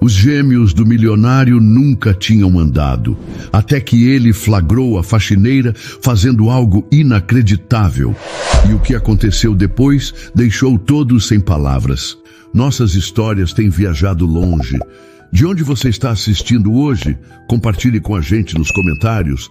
Os gêmeos do milionário nunca tinham andado, até que ele flagrou a faxineira fazendo algo inacreditável. E o que aconteceu depois deixou todos sem palavras. Nossas histórias têm viajado longe. De onde você está assistindo hoje? Compartilhe com a gente nos comentários.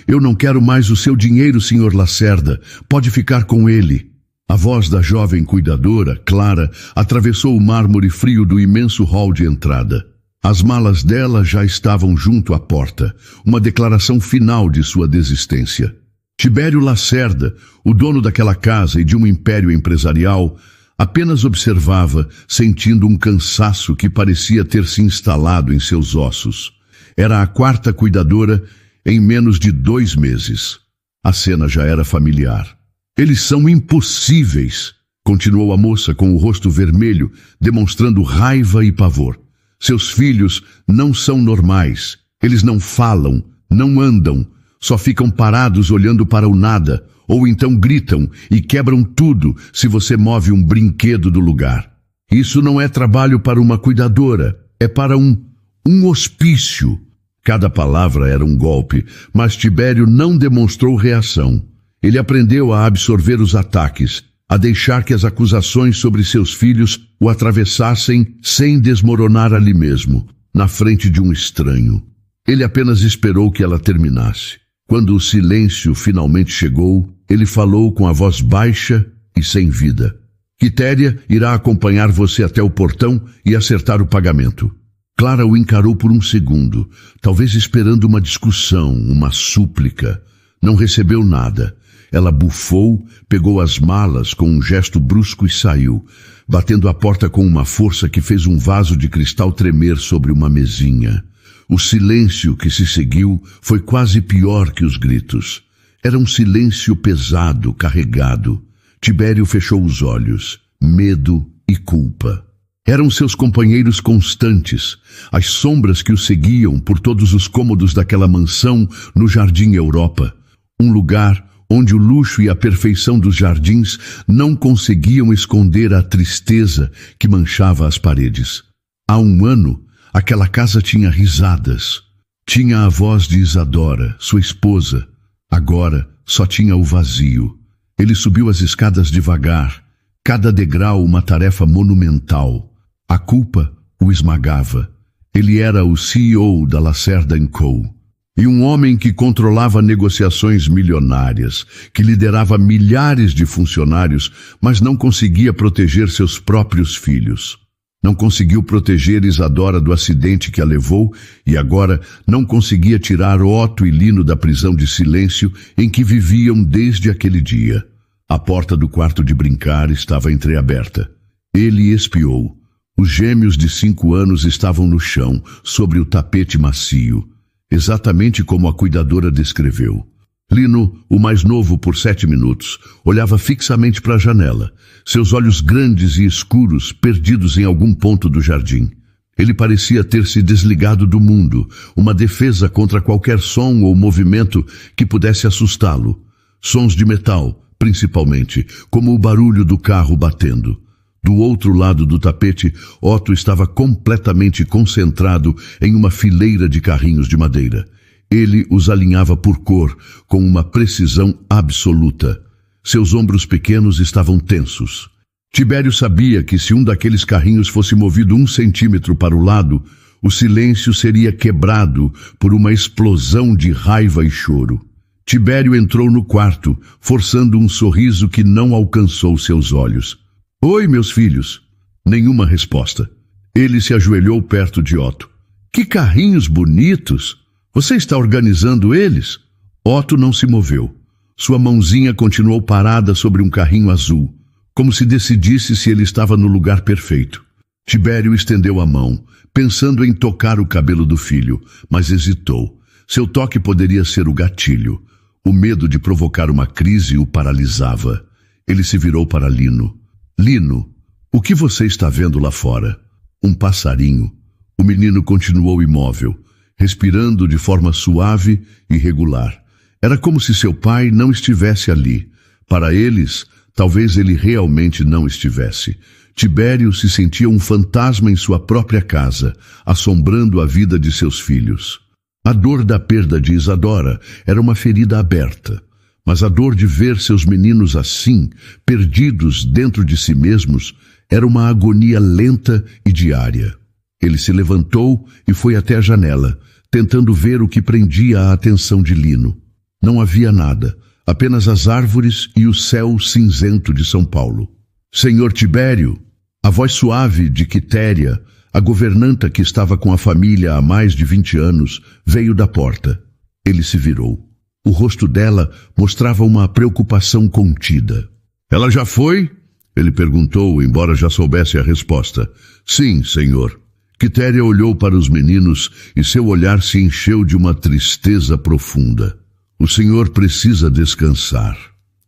Eu não quero mais o seu dinheiro, Sr. Lacerda. Pode ficar com ele. A voz da jovem cuidadora, Clara, atravessou o mármore frio do imenso hall de entrada. As malas dela já estavam junto à porta, uma declaração final de sua desistência. Tibério Lacerda, o dono daquela casa e de um império empresarial, apenas observava, sentindo um cansaço que parecia ter se instalado em seus ossos. Era a quarta cuidadora em menos de 2 meses. A cena já era familiar. Eles são impossíveis, continuou a moça com o rosto vermelho, demonstrando raiva e pavor. Seus filhos não são normais. Eles não falam, não andam, só ficam parados olhando para o nada, ou então gritam e quebram tudo se você move um brinquedo do lugar. Isso não é trabalho para uma cuidadora, é para um hospício. Cada palavra era um golpe, mas Tibério não demonstrou reação. Ele aprendeu a absorver os ataques, a deixar que as acusações sobre seus filhos o atravessassem sem desmoronar ali mesmo, na frente de um estranho. Ele apenas esperou que ela terminasse. Quando o silêncio finalmente chegou, ele falou com a voz baixa e sem vida. Quitéria irá acompanhar você até o portão e acertar o pagamento. Clara o encarou por um segundo, talvez esperando uma discussão, uma súplica. Não recebeu nada. Ela bufou, pegou as malas com um gesto brusco e saiu, batendo a porta com uma força que fez um vaso de cristal tremer sobre uma mesinha. O silêncio que se seguiu foi quase pior que os gritos. Era um silêncio pesado, carregado. Tibério fechou os olhos. Medo e culpa. Eram seus companheiros constantes, as sombras que o seguiam por todos os cômodos daquela mansão no Jardim Europa. Um lugar onde o luxo e a perfeição dos jardins não conseguiam esconder a tristeza que manchava as paredes. Há 1 ano, aquela casa tinha risadas. Tinha a voz de Isadora, sua esposa. Agora, só tinha o vazio. Ele subiu as escadas devagar, cada degrau uma tarefa monumental. A culpa o esmagava. Ele era o CEO da Lacerda & Co. E um homem que controlava negociações milionárias, que liderava milhares de funcionários, mas não conseguia proteger seus próprios filhos. Não conseguiu proteger Isadora do acidente que a levou e agora não conseguia tirar Otto e Lino da prisão de silêncio em que viviam desde aquele dia. A porta do quarto de brincar estava entreaberta. Ele espiou. Os gêmeos de 5 anos estavam no chão, sobre o tapete macio, exatamente como a cuidadora descreveu. Lino, o mais novo por 7 minutos, olhava fixamente para a janela, seus olhos grandes e escuros perdidos em algum ponto do jardim. Ele parecia ter se desligado do mundo, uma defesa contra qualquer som ou movimento que pudesse assustá-lo. Sons de metal, principalmente, como o barulho do carro batendo. Do outro lado do tapete, Otto estava completamente concentrado em uma fileira de carrinhos de madeira. Ele os alinhava por cor, com uma precisão absoluta. Seus ombros pequenos estavam tensos. Tibério sabia que se um daqueles carrinhos fosse movido 1 centímetro para o lado, o silêncio seria quebrado por uma explosão de raiva e choro. Tibério entrou no quarto, forçando um sorriso que não alcançou seus olhos. "Oi, meus filhos." Nenhuma resposta. Ele se ajoelhou perto de Otto. "Que carrinhos bonitos! Você está organizando eles?" Otto não se moveu. Sua mãozinha continuou parada sobre um carrinho azul, como se decidisse se ele estava no lugar perfeito. Tibério estendeu a mão, pensando em tocar o cabelo do filho, mas hesitou. Seu toque poderia ser o gatilho. O medo de provocar uma crise o paralisava. Ele se virou para Lino. "Lino, o que você está vendo lá fora?" "Um passarinho." O menino continuou imóvel, respirando de forma suave e regular. Era como se seu pai não estivesse ali. Para eles, talvez ele realmente não estivesse. Tibério se sentia um fantasma em sua própria casa, assombrando a vida de seus filhos. A dor da perda de Isadora era uma ferida aberta, mas a dor de ver seus meninos assim, perdidos dentro de si mesmos, era uma agonia lenta e diária. Ele se levantou e foi até a janela, tentando ver o que prendia a atenção de Lino. Não havia nada, apenas as árvores e o céu cinzento de São Paulo. Senhor Tibério, a voz suave de Quitéria, a governanta que estava com a família há mais de 20 anos, veio da porta. Ele se virou. O rosto dela mostrava uma preocupação contida. Ela já foi? Ele perguntou, embora já soubesse a resposta. Sim, senhor. Quitéria olhou para os meninos e seu olhar se encheu de uma tristeza profunda. O senhor precisa descansar.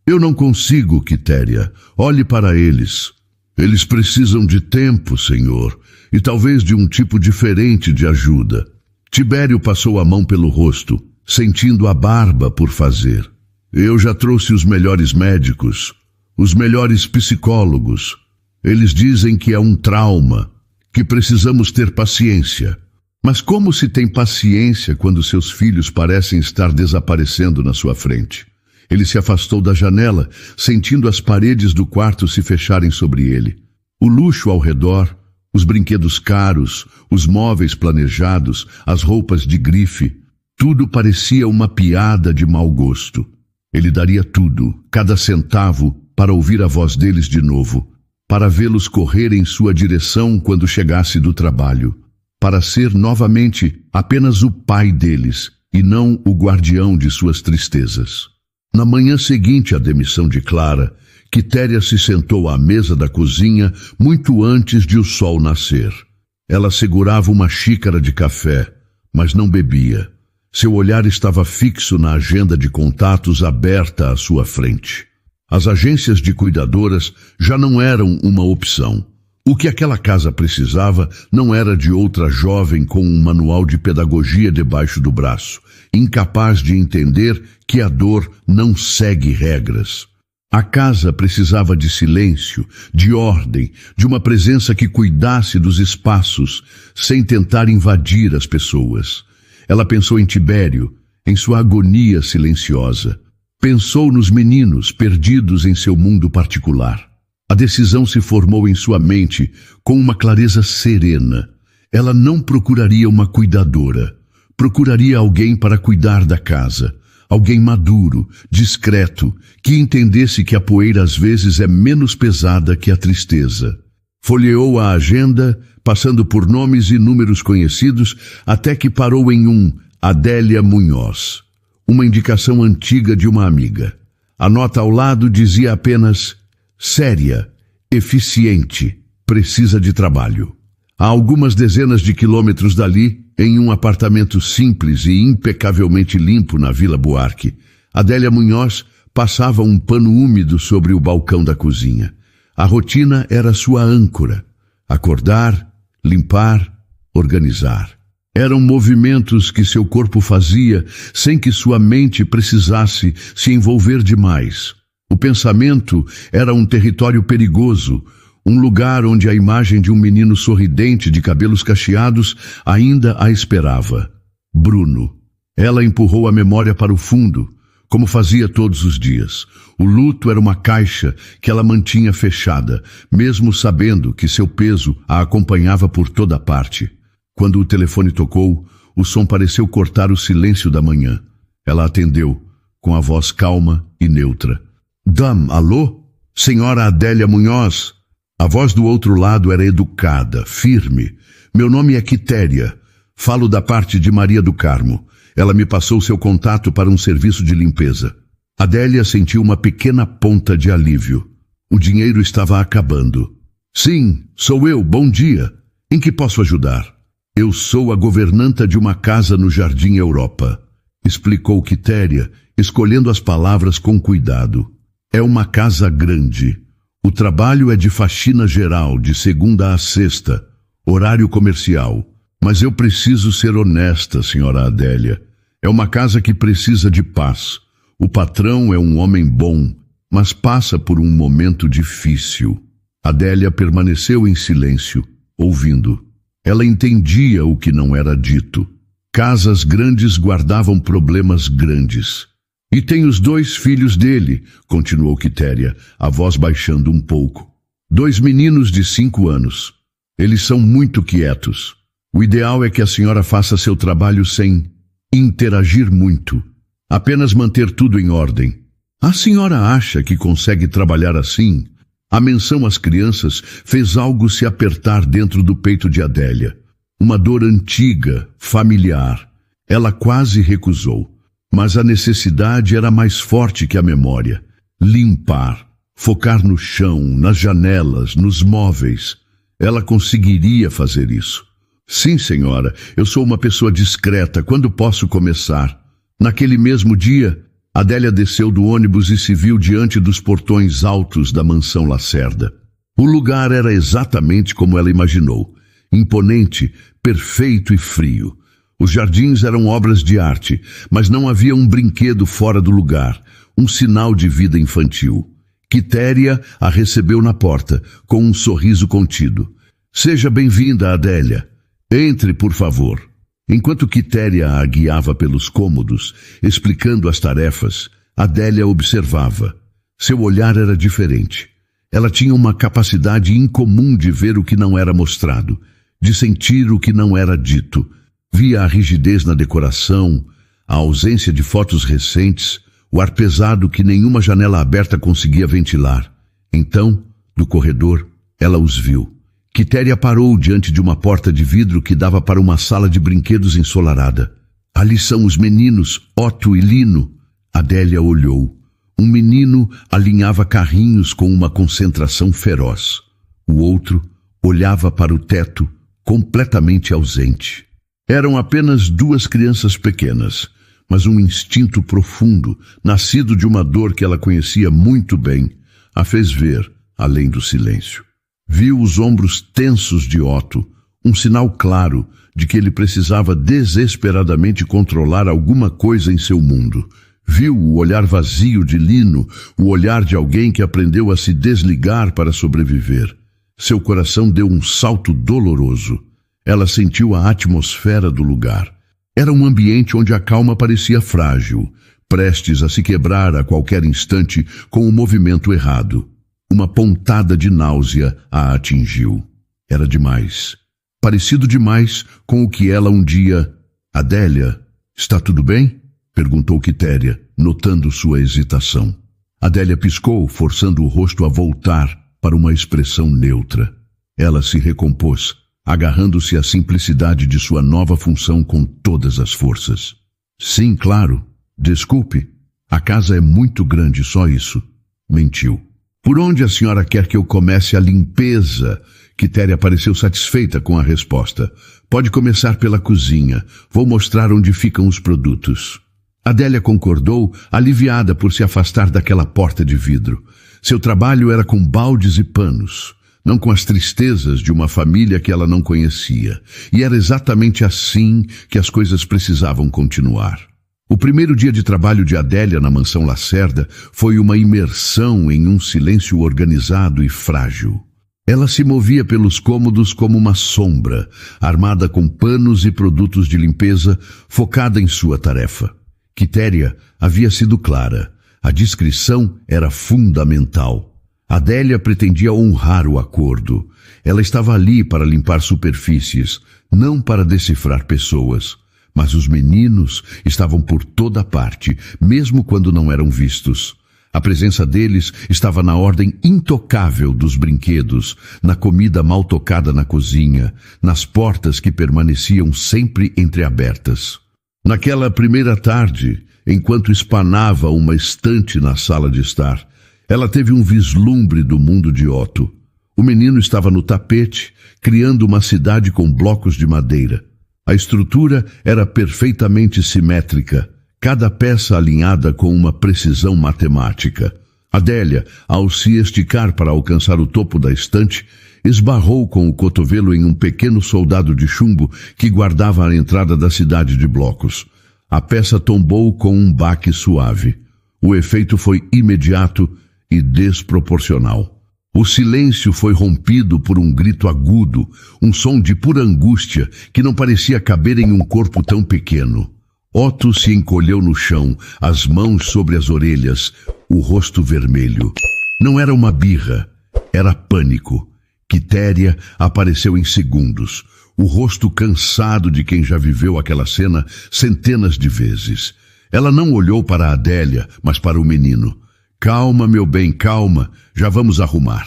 Eu não consigo, Quitéria. Olhe para eles. Eles precisam de tempo, senhor, e talvez de um tipo diferente de ajuda. Tibério passou a mão pelo rosto, sentindo a barba por fazer. Eu já trouxe os melhores médicos, os melhores psicólogos. Eles dizem que é um trauma, que precisamos ter paciência. Mas como se tem paciência quando seus filhos parecem estar desaparecendo na sua frente? Ele se afastou da janela, sentindo as paredes do quarto se fecharem sobre ele. O luxo ao redor, os brinquedos caros, os móveis planejados, as roupas de grife, tudo parecia uma piada de mau gosto. Ele daria tudo, cada centavo, para ouvir a voz deles de novo, para vê-los correr em sua direção quando chegasse do trabalho, para ser novamente apenas o pai deles e não o guardião de suas tristezas. Na manhã seguinte à demissão de Clara, Quitéria se sentou à mesa da cozinha muito antes de o sol nascer. Ela segurava uma xícara de café, mas não bebia. Seu olhar estava fixo na agenda de contatos aberta à sua frente. As agências de cuidadoras já não eram uma opção. O que aquela casa precisava não era de outra jovem com um manual de pedagogia debaixo do braço, incapaz de entender que a dor não segue regras. A casa precisava de silêncio, de ordem, de uma presença que cuidasse dos espaços, sem tentar invadir as pessoas. Ela pensou em Tibério, em sua agonia silenciosa. Pensou nos meninos perdidos em seu mundo particular. A decisão se formou em sua mente com uma clareza serena. Ela não procuraria uma cuidadora. Procuraria alguém para cuidar da casa. Alguém maduro, discreto, que entendesse que a poeira às vezes é menos pesada que a tristeza. Folheou a agenda, passando por nomes e números conhecidos, até que parou em um Adélia Munhoz, uma indicação antiga de uma amiga. A nota ao lado dizia apenas séria, eficiente, precisa de trabalho. A algumas dezenas de quilômetros dali, em um apartamento simples e impecavelmente limpo na Vila Buarque, Adélia Munhoz passava um pano úmido sobre o balcão da cozinha. A rotina era sua âncora. Acordar, limpar, organizar. Eram movimentos que seu corpo fazia sem que sua mente precisasse se envolver demais. O pensamento era um território perigoso, um lugar onde a imagem de um menino sorridente de cabelos cacheados ainda a esperava. Bruno. Ela empurrou a memória para o fundo, como fazia todos os dias. O luto era uma caixa que ela mantinha fechada, mesmo sabendo que seu peso a acompanhava por toda parte. Quando o telefone tocou, o som pareceu cortar o silêncio da manhã. Ela atendeu, com a voz calma e neutra. Dame, alô? Senhora Adélia Munhoz? A voz do outro lado era educada, firme. Meu nome é Quitéria. Falo da parte de Maria do Carmo. Ela me passou seu contato para um serviço de limpeza. Adélia sentiu uma pequena ponta de alívio. O dinheiro estava acabando. Sim, sou eu, bom dia. Em que posso ajudar? Eu sou a governanta de uma casa no Jardim Europa, explicou Quitéria, escolhendo as palavras com cuidado. É uma casa grande. O trabalho é de faxina geral, de segunda a sexta, horário comercial. Mas eu preciso ser honesta, senhora Adélia. É uma casa que precisa de paz. O patrão é um homem bom, mas passa por um momento difícil. Adélia permaneceu em silêncio, ouvindo. Ela entendia o que não era dito. Casas grandes guardavam problemas grandes. E tem os 2 filhos dele, continuou Quitéria, a voz baixando um pouco. 2 meninos de 5 anos. Eles são muito quietos. O ideal é que a senhora faça seu trabalho sem interagir muito. Apenas manter tudo em ordem. A senhora acha que consegue trabalhar assim? A menção às crianças fez algo se apertar dentro do peito de Adélia. Uma dor antiga, familiar. Ela quase recusou. Mas a necessidade era mais forte que a memória. Limpar, focar no chão, nas janelas, nos móveis. Ela conseguiria fazer isso. Sim, senhora, eu sou uma pessoa discreta. Quando posso começar? Naquele mesmo dia, Adélia desceu do ônibus e se viu diante dos portões altos da mansão Lacerda. O lugar era exatamente como ela imaginou. Imponente, perfeito e frio. Os jardins eram obras de arte, mas não havia um brinquedo fora do lugar, um sinal de vida infantil. Quitéria a recebeu na porta, com um sorriso contido. Seja bem-vinda, Adélia. Entre, por favor. Enquanto Quitéria a guiava pelos cômodos, explicando as tarefas, Adélia observava. Seu olhar era diferente. Ela tinha uma capacidade incomum de ver o que não era mostrado, de sentir o que não era dito. Via a rigidez na decoração, a ausência de fotos recentes, o ar pesado que nenhuma janela aberta conseguia ventilar. Então, do corredor, ela os viu. Quitéria parou diante de uma porta de vidro que dava para uma sala de brinquedos ensolarada. Ali são os meninos, Otto e Lino. Adélia olhou. Um menino alinhava carrinhos com uma concentração feroz. O outro olhava para o teto, completamente ausente. Eram apenas 2 crianças pequenas, mas um instinto profundo, nascido de uma dor que ela conhecia muito bem, a fez ver além do silêncio. Viu os ombros tensos de Otto, um sinal claro de que ele precisava desesperadamente controlar alguma coisa em seu mundo. Viu o olhar vazio de Lino, o olhar de alguém que aprendeu a se desligar para sobreviver. Seu coração deu um salto doloroso. Ela sentiu a atmosfera do lugar. Era um ambiente onde a calma parecia frágil, prestes a se quebrar a qualquer instante com um movimento errado. Uma pontada de náusea a atingiu. Era demais. Parecido demais com o que ela um dia... Adélia, está tudo bem? Perguntou Quitéria, notando sua hesitação. Adélia piscou, forçando o rosto a voltar para uma expressão neutra. Ela se recompôs, agarrando-se à simplicidade de sua nova função com todas as forças. Sim, claro. Desculpe. A casa é muito grande, só isso. Mentiu. Por onde a senhora quer que eu comece a limpeza? Quitéria pareceu satisfeita com a resposta. Pode começar pela cozinha. Vou mostrar onde ficam os produtos. Adélia concordou, aliviada por se afastar daquela porta de vidro. Seu trabalho era com baldes e panos, não com as tristezas de uma família que ela não conhecia. E era exatamente assim que as coisas precisavam continuar. O primeiro dia de trabalho de Adélia na mansão Lacerda foi uma imersão em um silêncio organizado e frágil. Ela se movia pelos cômodos como uma sombra, armada com panos e produtos de limpeza, focada em sua tarefa. Quitéria havia sido clara. A discrição era fundamental. Adélia pretendia honrar o acordo. Ela estava ali para limpar superfícies, não para decifrar pessoas. Mas os meninos estavam por toda parte, mesmo quando não eram vistos. A presença deles estava na ordem intocável dos brinquedos, na comida mal tocada na cozinha, nas portas que permaneciam sempre entreabertas. Naquela primeira tarde, enquanto espanava uma estante na sala de estar, ela teve um vislumbre do mundo de Otto. O menino estava no tapete, criando uma cidade com blocos de madeira. A estrutura era perfeitamente simétrica, cada peça alinhada com uma precisão matemática. Adélia, ao se esticar para alcançar o topo da estante, esbarrou com o cotovelo em um pequeno soldado de chumbo que guardava a entrada da cidade de blocos. A peça tombou com um baque suave. O efeito foi imediato e desproporcional. O silêncio foi rompido por um grito agudo, um som de pura angústia que não parecia caber em um corpo tão pequeno. Otto se encolheu no chão, as mãos sobre as orelhas, o rosto vermelho. Não era uma birra, era pânico. Quitéria apareceu em segundos, o rosto cansado de quem já viveu aquela cena centenas de vezes. Ela não olhou para Adélia, mas para o menino. Calma, meu bem, calma, já vamos arrumar.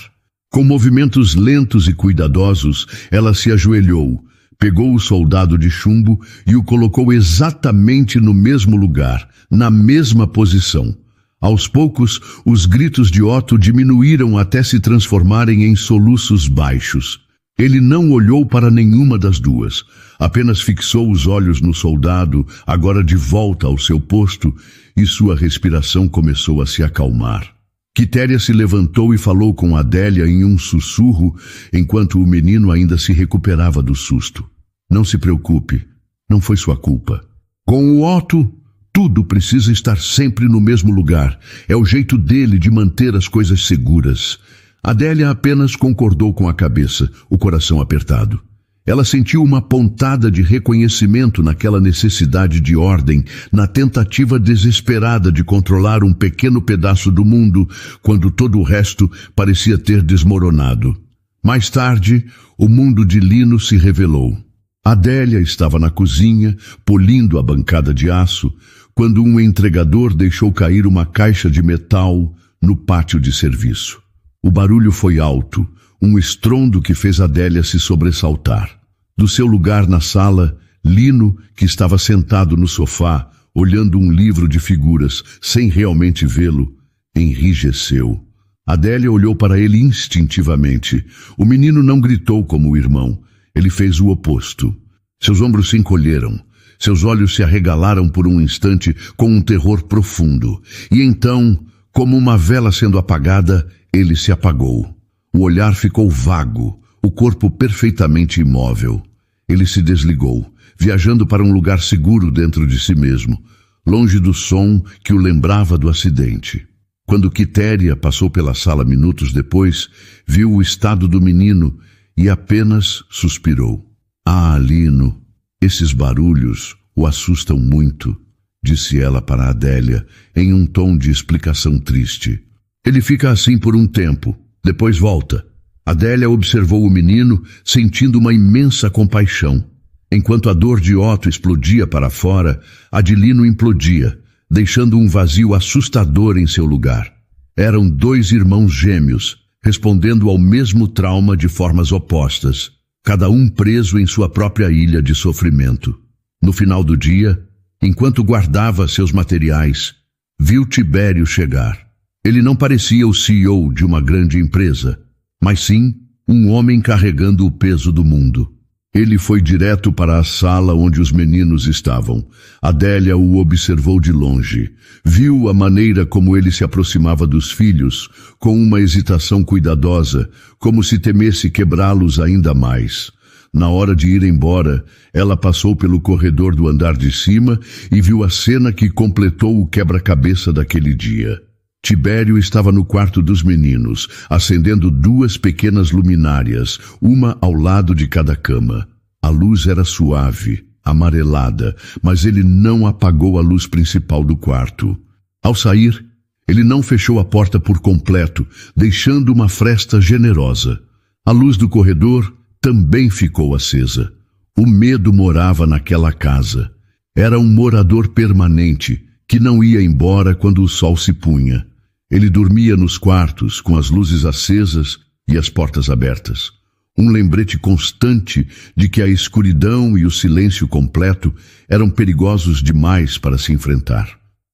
Com movimentos lentos e cuidadosos, ela se ajoelhou, pegou o soldado de chumbo e o colocou exatamente no mesmo lugar, na mesma posição. Aos poucos, os gritos de Otto diminuíram até se transformarem em soluços baixos. Ele não olhou para nenhuma das duas, apenas fixou os olhos no soldado, agora de volta ao seu posto, e sua respiração começou a se acalmar. Quitéria se levantou e falou com Adélia em um sussurro, enquanto o menino ainda se recuperava do susto. Não se preocupe, não foi sua culpa. Com o Otto, tudo precisa estar sempre no mesmo lugar. É o jeito dele de manter as coisas seguras. Adélia apenas concordou com a cabeça, o coração apertado. Ela sentiu uma pontada de reconhecimento naquela necessidade de ordem, na tentativa desesperada de controlar um pequeno pedaço do mundo, quando todo o resto parecia ter desmoronado. Mais tarde, o mundo de Lino se revelou. Adélia estava na cozinha, polindo a bancada de aço, quando um entregador deixou cair uma caixa de metal no pátio de serviço. O barulho foi alto, um estrondo que fez Adélia se sobressaltar. Do seu lugar na sala, Lino, que estava sentado no sofá, olhando um livro de figuras, sem realmente vê-lo, enrijeceu. Adélia olhou para ele instintivamente. O menino não gritou como o irmão. Ele fez o oposto. Seus ombros se encolheram. Seus olhos se arregalaram por um instante com um terror profundo. E então, como uma vela sendo apagada, ele se apagou. O olhar ficou vago, o corpo perfeitamente imóvel. Ele se desligou, viajando para um lugar seguro dentro de si mesmo, longe do som que o lembrava do acidente. Quando Quitéria passou pela sala minutos depois, viu o estado do menino e apenas suspirou. Ah, Lino, esses barulhos o assustam muito, disse ela para Adélia, em um tom de explicação triste. Ele fica assim por um tempo, depois volta. Adélia observou o menino, sentindo uma imensa compaixão. Enquanto a dor de Otto explodia para fora, a de Lino implodia, deixando um vazio assustador em seu lugar. Eram dois irmãos gêmeos, respondendo ao mesmo trauma de formas opostas, cada um preso em sua própria ilha de sofrimento. No final do dia, enquanto guardava seus materiais, viu Tibério chegar. Ele não parecia o CEO de uma grande empresa, mas sim um homem carregando o peso do mundo. Ele foi direto para a sala onde os meninos estavam. Adélia o observou de longe. Viu a maneira como ele se aproximava dos filhos, com uma hesitação cuidadosa, como se temesse quebrá-los ainda mais. Na hora de ir embora, ela passou pelo corredor do andar de cima e viu a cena que completou o quebra-cabeça daquele dia. Tibério estava no quarto dos meninos, acendendo duas pequenas luminárias, uma ao lado de cada cama. A luz era suave, amarelada, mas ele não apagou a luz principal do quarto. Ao sair, ele não fechou a porta por completo, deixando uma fresta generosa. A luz do corredor também ficou acesa. O medo morava naquela casa. Era um morador permanente, que não ia embora quando o sol se punha. Ele dormia nos quartos, com as luzes acesas e as portas abertas. Um lembrete constante de que a escuridão e o silêncio completo eram perigosos demais para se enfrentar.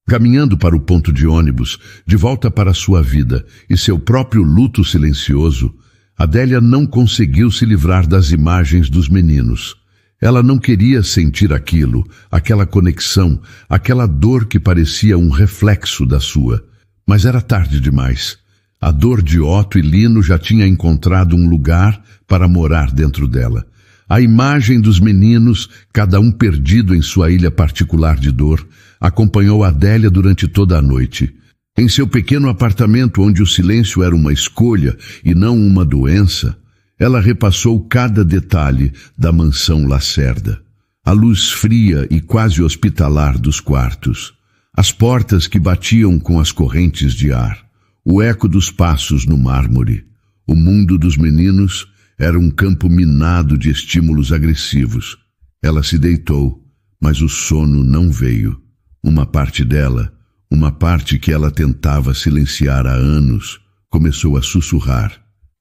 Caminhando para o ponto de ônibus, de volta para sua vida e seu próprio luto silencioso, Adélia não conseguiu se livrar das imagens dos meninos. Ela não queria sentir aquilo, aquela conexão, aquela dor que parecia um reflexo da sua. Mas era tarde demais. A dor de Otto e Lino já tinha encontrado um lugar para morar dentro dela. A imagem dos meninos, cada um perdido em sua ilha particular de dor, acompanhou Adélia durante toda a noite. Em seu pequeno apartamento, onde o silêncio era uma escolha e não uma doença, ela repassou cada detalhe da mansão Lacerda. A luz fria e quase hospitalar dos quartos, as portas que batiam com as correntes de ar, o eco dos passos no mármore. O mundo dos meninos era um campo minado de estímulos agressivos. Ela se deitou, mas o sono não veio. Uma parte dela, uma parte que ela tentava silenciar há anos, começou a sussurrar.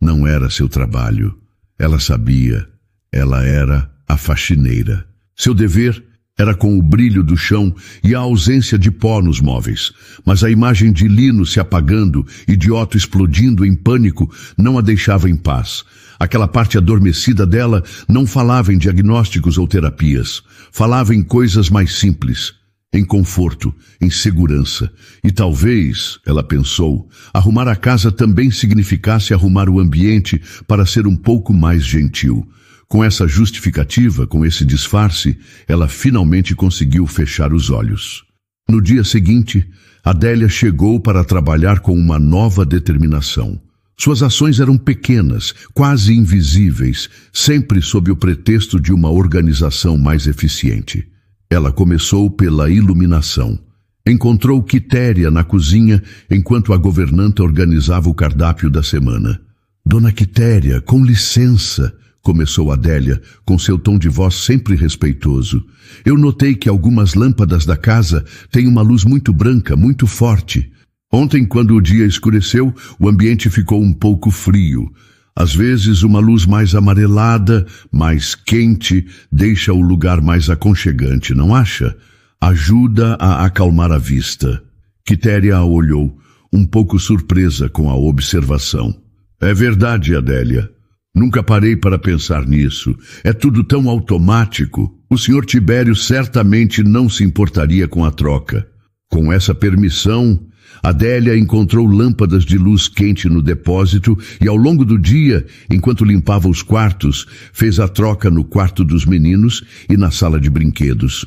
Não era seu trabalho. Ela sabia. Ela era a faxineira. Seu dever era com o brilho do chão e a ausência de pó nos móveis. Mas a imagem de Lino se apagando e de Otto explodindo em pânico não a deixava em paz. Aquela parte adormecida dela não falava em diagnósticos ou terapias. Falava em coisas mais simples. Em conforto, em segurança. E talvez, ela pensou, arrumar a casa também significasse arrumar o ambiente para ser um pouco mais gentil. Com essa justificativa, com esse disfarce, ela finalmente conseguiu fechar os olhos. No dia seguinte, Adélia chegou para trabalhar com uma nova determinação. Suas ações eram pequenas, quase invisíveis, sempre sob o pretexto de uma organização mais eficiente. Ela começou pela iluminação. Encontrou Quitéria na cozinha enquanto a governanta organizava o cardápio da semana. Dona Quitéria, com licença, começou Adélia, com seu tom de voz sempre respeitoso. Eu notei que algumas lâmpadas da casa têm uma luz muito branca, muito forte. Ontem, quando o dia escureceu, o ambiente ficou um pouco frio. Às vezes, uma luz mais amarelada, mais quente, deixa o lugar mais aconchegante, não acha? Ajuda a acalmar a vista. Quitéria a olhou, um pouco surpresa com a observação. É verdade, Adélia. Nunca parei para pensar nisso. É tudo tão automático. O Sr. Tibério certamente não se importaria com a troca. Com essa permissão, Adélia encontrou lâmpadas de luz quente no depósito e ao longo do dia, enquanto limpava os quartos, fez a troca no quarto dos meninos e na sala de brinquedos.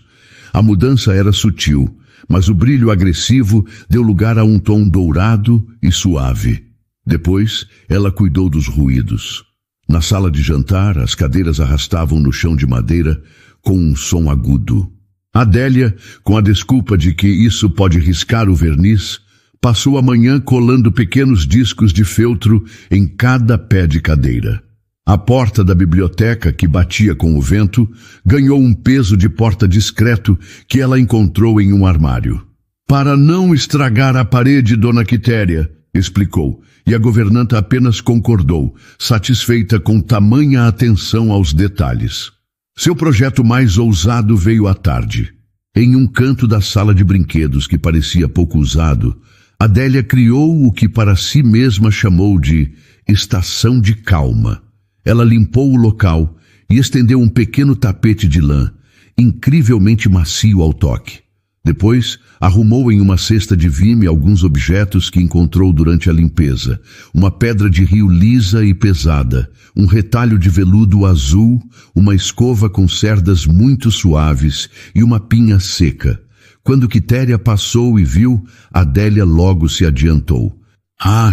A mudança era sutil, mas o brilho agressivo deu lugar a um tom dourado e suave. Depois, ela cuidou dos ruídos. Na sala de jantar, as cadeiras arrastavam no chão de madeira com um som agudo. Adélia, com a desculpa de que isso pode riscar o verniz, passou a manhã colando pequenos discos de feltro em cada pé de cadeira. A porta da biblioteca, que batia com o vento, ganhou um peso de porta discreto que ela encontrou em um armário. Para não estragar a parede, Dona Quitéria, explicou, e a governanta apenas concordou, satisfeita com tamanha atenção aos detalhes. Seu projeto mais ousado veio à tarde. Em um canto da sala de brinquedos que parecia pouco usado, Adélia criou o que para si mesma chamou de estação de calma. Ela limpou o local e estendeu um pequeno tapete de lã, incrivelmente macio ao toque. Depois, arrumou em uma cesta de vime alguns objetos que encontrou durante a limpeza. Uma pedra de rio lisa e pesada, um retalho de veludo azul, uma escova com cerdas muito suaves e uma pinha seca. Quando Quitéria passou e viu, Adélia logo se adiantou.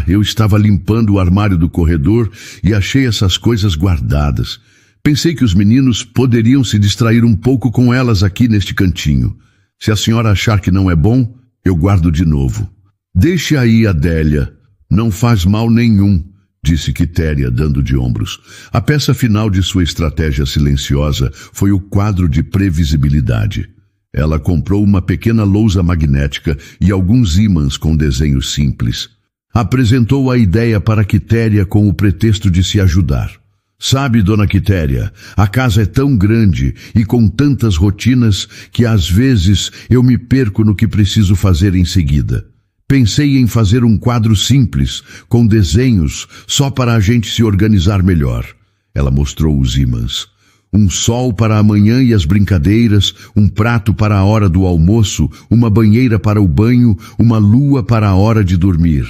Eu estava limpando o armário do corredor e achei essas coisas guardadas. Pensei que os meninos poderiam se distrair um pouco com elas aqui neste cantinho. Se a senhora achar que não é bom, eu guardo de novo. Deixe aí, Adélia. Não faz mal nenhum, disse Quitéria, dando de ombros. A peça final de sua estratégia silenciosa foi o quadro de previsibilidade. Ela comprou uma pequena lousa magnética e alguns ímãs com desenhos simples. Apresentou a ideia para Quitéria com o pretexto de se ajudar. Sabe, Dona Quitéria, a casa é tão grande e com tantas rotinas que às vezes eu me perco no que preciso fazer em seguida. Pensei em fazer um quadro simples, com desenhos, só para a gente se organizar melhor. Ela mostrou os ímãs. Um sol para a manhã e as brincadeiras, um prato para a hora do almoço, uma banheira para o banho, uma lua para a hora de dormir.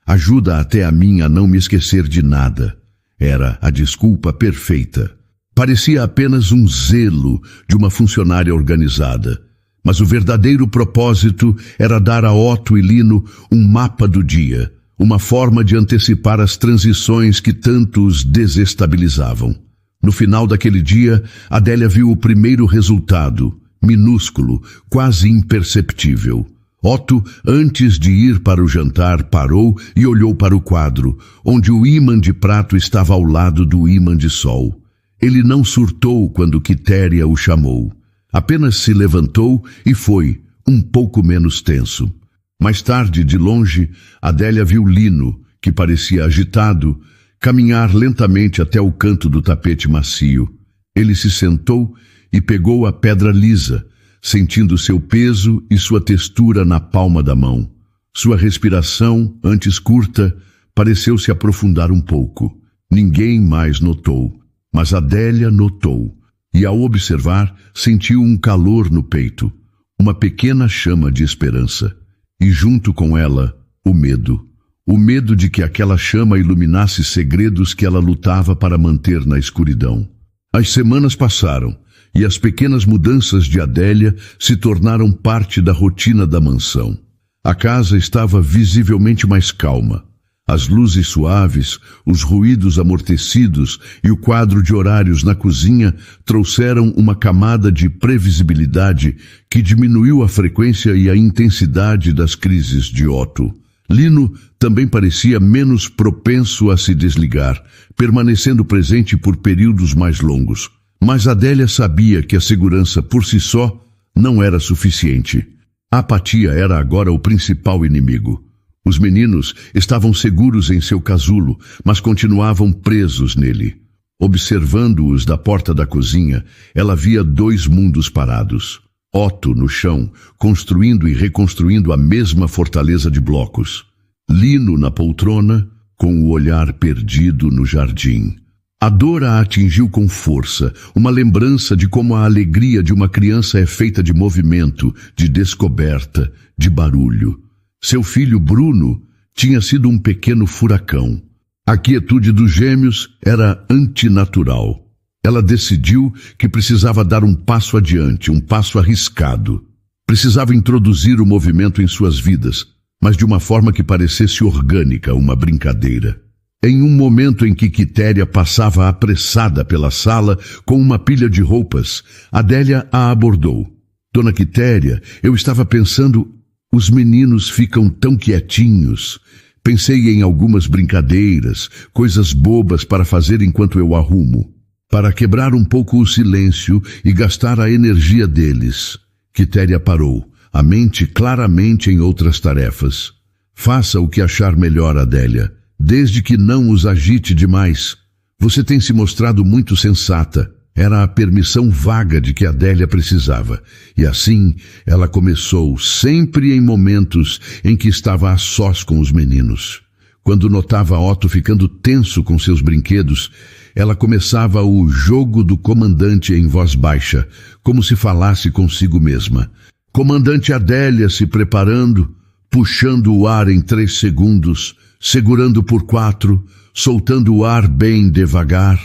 Ajuda até a mim a não me esquecer de nada. Era a desculpa perfeita. Parecia apenas um zelo de uma funcionária organizada. Mas o verdadeiro propósito era dar a Otto e Lino um mapa do dia, uma forma de antecipar as transições que tanto os desestabilizavam. No final daquele dia, Adélia viu o primeiro resultado, minúsculo, quase imperceptível. Otto, antes de ir para o jantar, parou e olhou para o quadro, onde o ímã de prato estava ao lado do ímã de sol. Ele não surtou quando Quitéria o chamou. Apenas se levantou e foi, um pouco menos tenso. Mais tarde, de longe, Adélia viu Lino, que parecia agitado, caminhar lentamente até o canto do tapete macio. Ele se sentou e pegou a pedra lisa, sentindo seu peso e sua textura na palma da mão. Sua respiração, antes curta, pareceu se aprofundar um pouco. Ninguém mais notou, mas Adélia notou, e ao observar, sentiu um calor no peito, uma pequena chama de esperança. E junto com ela, o medo. O medo de que aquela chama iluminasse segredos que ela lutava para manter na escuridão. As semanas passaram, e as pequenas mudanças de Adélia se tornaram parte da rotina da mansão. A casa estava visivelmente mais calma. As luzes suaves, os ruídos amortecidos e o quadro de horários na cozinha trouxeram uma camada de previsibilidade que diminuiu a frequência e a intensidade das crises de Otto. Lino também parecia menos propenso a se desligar, permanecendo presente por períodos mais longos. Mas Adélia sabia que a segurança por si só não era suficiente. A apatia era agora o principal inimigo. Os meninos estavam seguros em seu casulo, mas continuavam presos nele. Observando-os da porta da cozinha, ela via dois mundos parados. Otto no chão, construindo e reconstruindo a mesma fortaleza de blocos. Lino na poltrona, com o olhar perdido no jardim. A dor a atingiu com força, uma lembrança de como a alegria de uma criança é feita de movimento, de descoberta, de barulho. Seu filho Bruno tinha sido um pequeno furacão. A quietude dos gêmeos era antinatural. Ela decidiu que precisava dar um passo adiante, um passo arriscado. Precisava introduzir o movimento em suas vidas, mas de uma forma que parecesse orgânica, uma brincadeira. Em um momento em que Quitéria passava apressada pela sala com uma pilha de roupas, Adélia a abordou. Dona Quitéria, eu estava pensando... Os meninos ficam tão quietinhos. Pensei em algumas brincadeiras, coisas bobas para fazer enquanto eu arrumo, para quebrar um pouco o silêncio e gastar a energia deles. Quitéria parou, a mente claramente em outras tarefas. Faça o que achar melhor, Adélia, desde que não os agite demais. Você tem se mostrado muito sensata. Era a permissão vaga de que Adélia precisava. E assim, ela começou, sempre em momentos em que estava a sós com os meninos. Quando notava Otto ficando tenso com seus brinquedos, ela começava o jogo do comandante em voz baixa, como se falasse consigo mesma. Comandante Adélia se preparando, puxando o ar em 3 segundos, segurando por 4, soltando o ar bem devagar.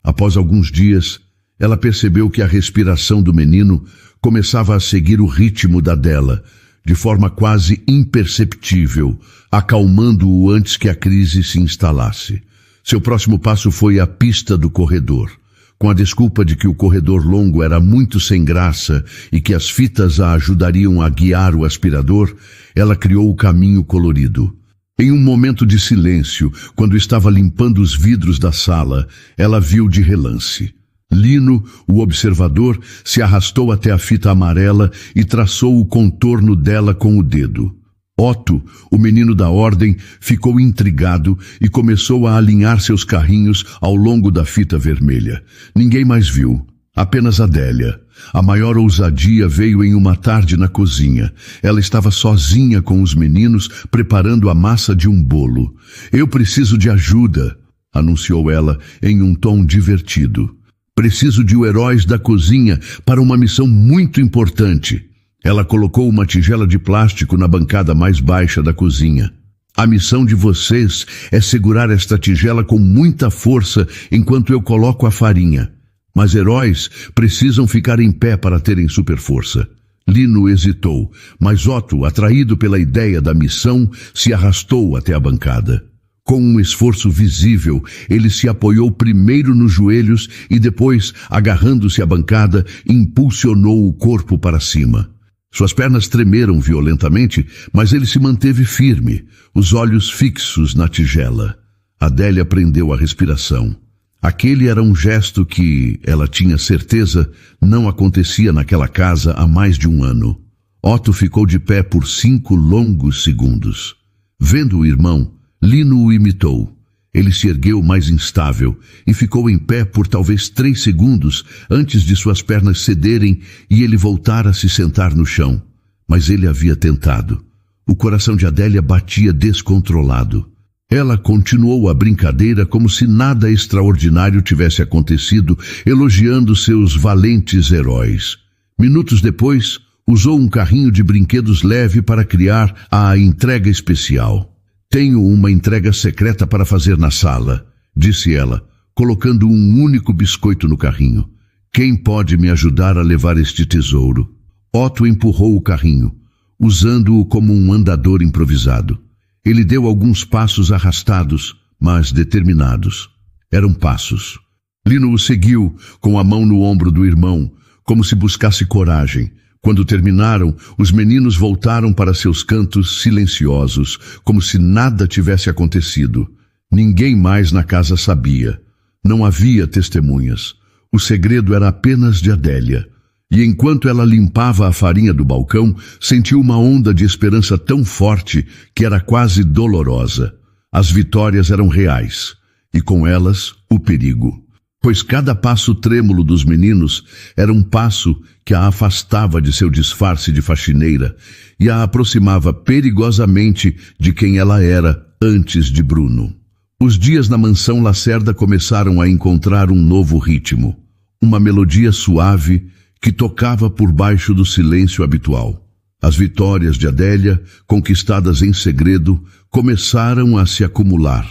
Após alguns dias, ela percebeu que a respiração do menino começava a seguir o ritmo da dela, de forma quase imperceptível, acalmando-o antes que a crise se instalasse. Seu próximo passo foi a pista do corredor. Com a desculpa de que o corredor longo era muito sem graça e que as fitas a ajudariam a guiar o aspirador, ela criou o caminho colorido. Em um momento de silêncio, quando estava limpando os vidros da sala, ela viu de relance. Lino, o observador, se arrastou até a fita amarela e traçou o contorno dela com o dedo. Otto, o menino da ordem, ficou intrigado e começou a alinhar seus carrinhos ao longo da fita vermelha. Ninguém mais viu, apenas Adélia. A maior ousadia veio em uma tarde na cozinha. Ela estava sozinha com os meninos, preparando a massa de um bolo. "Eu preciso de ajuda", anunciou ela em um tom divertido. "Preciso de heróis da cozinha para uma missão muito importante." Ela colocou uma tigela de plástico na bancada mais baixa da cozinha. "A missão de vocês é segurar esta tigela com muita força enquanto eu coloco a farinha. Mas heróis precisam ficar em pé para terem super força." Lino hesitou, mas Otto, atraído pela ideia da missão, se arrastou até a bancada. Com um esforço visível, ele se apoiou primeiro nos joelhos e depois, agarrando-se à bancada, impulsionou o corpo para cima. Suas pernas tremeram violentamente, mas ele se manteve firme, os olhos fixos na tigela. Adélia prendeu a respiração. Aquele era um gesto que, ela tinha certeza, não acontecia naquela casa há mais de um ano. Otto ficou de pé por 5 longos segundos. Vendo o irmão, Lino o imitou. Ele se ergueu mais instável e ficou em pé por talvez 3 segundos antes de suas pernas cederem e ele voltar a se sentar no chão. Mas ele havia tentado. O coração de Adélia batia descontrolado. Ela continuou a brincadeira como se nada extraordinário tivesse acontecido, elogiando seus valentes heróis. Minutos depois, usou um carrinho de brinquedos leve para criar a entrega especial. Tenho uma entrega secreta para fazer na sala, disse ela, colocando um único biscoito no carrinho. Quem pode me ajudar a levar este tesouro? Otto empurrou o carrinho, usando-o como um andador improvisado. Ele deu alguns passos arrastados, mas determinados. Eram passos. Lino o seguiu, com a mão no ombro do irmão, como se buscasse coragem. Quando terminaram, os meninos voltaram para seus cantos silenciosos, como se nada tivesse acontecido. Ninguém mais na casa sabia. Não havia testemunhas. O segredo era apenas de Adélia. E enquanto ela limpava a farinha do balcão, sentiu uma onda de esperança tão forte que era quase dolorosa. As vitórias eram reais, e com elas o perigo. Pois cada passo trêmulo dos meninos era um passo que a afastava de seu disfarce de faxineira e a aproximava perigosamente de quem ela era antes de Bruno. Os dias na mansão Lacerda começaram a encontrar um novo ritmo, uma melodia suave que tocava por baixo do silêncio habitual. As vitórias de Adélia, conquistadas em segredo, começaram a se acumular,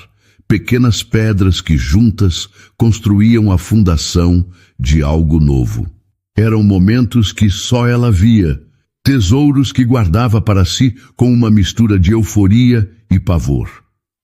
pequenas pedras que juntas construíam a fundação de algo novo. Eram momentos que só ela via, tesouros que guardava para si com uma mistura de euforia e pavor.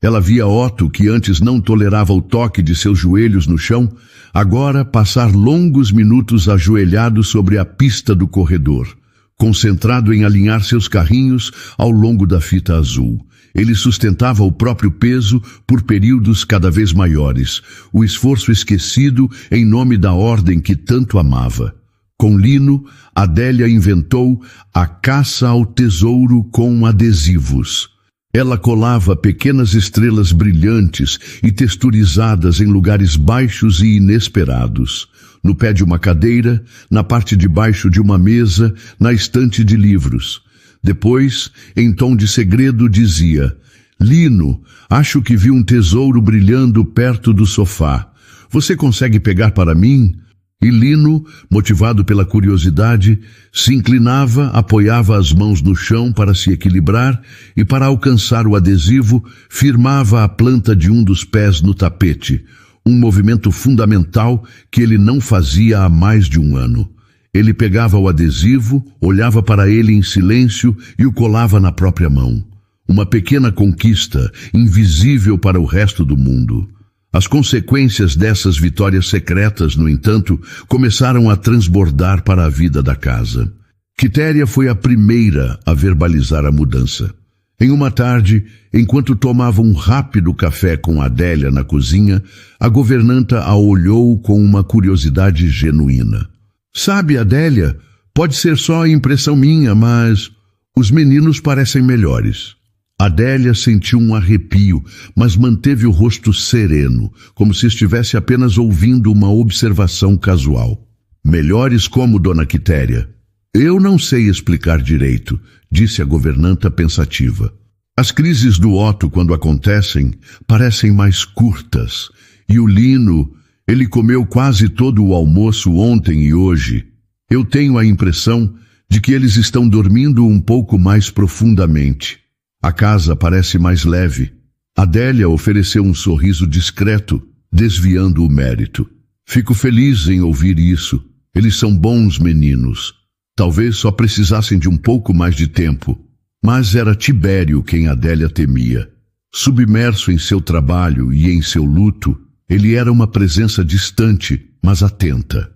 Ela via Otto, que antes não tolerava o toque de seus joelhos no chão, agora passar longos minutos ajoelhado sobre a pista do corredor, concentrado em alinhar seus carrinhos ao longo da fita azul. Ele sustentava o próprio peso por períodos cada vez maiores, o esforço esquecido em nome da ordem que tanto amava. Com Lino, Adélia inventou a caça ao tesouro com adesivos. Ela colava pequenas estrelas brilhantes e texturizadas em lugares baixos e inesperados. No pé de uma cadeira, na parte de baixo de uma mesa, na estante de livros. Depois, em tom de segredo, dizia: Lino, acho que vi um tesouro brilhando perto do sofá. Você consegue pegar para mim? E Lino, motivado pela curiosidade, se inclinava, apoiava as mãos no chão para se equilibrar e, para alcançar o adesivo, firmava a planta de um dos pés no tapete, um movimento fundamental que ele não fazia há mais de um ano. Ele pegava o adesivo, olhava para ele em silêncio e o colava na própria mão. Uma pequena conquista, invisível para o resto do mundo. As consequências dessas vitórias secretas, no entanto, começaram a transbordar para a vida da casa. Quitéria foi a primeira a verbalizar a mudança. Em uma tarde, enquanto tomava um rápido café com Adélia na cozinha, a governanta a olhou com uma curiosidade genuína. Sabe, Adélia, pode ser só impressão minha, mas os meninos parecem melhores. Adélia sentiu um arrepio, mas manteve o rosto sereno, como se estivesse apenas ouvindo uma observação casual. Melhores como, dona Quitéria? Eu não sei explicar direito, disse a governanta pensativa. As crises do Otto, quando acontecem, parecem mais curtas. E o Lino, ele comeu quase todo o almoço ontem e hoje. Eu tenho a impressão de que eles estão dormindo um pouco mais profundamente. A casa parece mais leve. Adélia ofereceu um sorriso discreto, desviando o mérito. Fico feliz em ouvir isso. Eles são bons meninos. Talvez só precisassem de um pouco mais de tempo, mas era Tibério quem Adélia temia. Submerso em seu trabalho e em seu luto, ele era uma presença distante, mas atenta.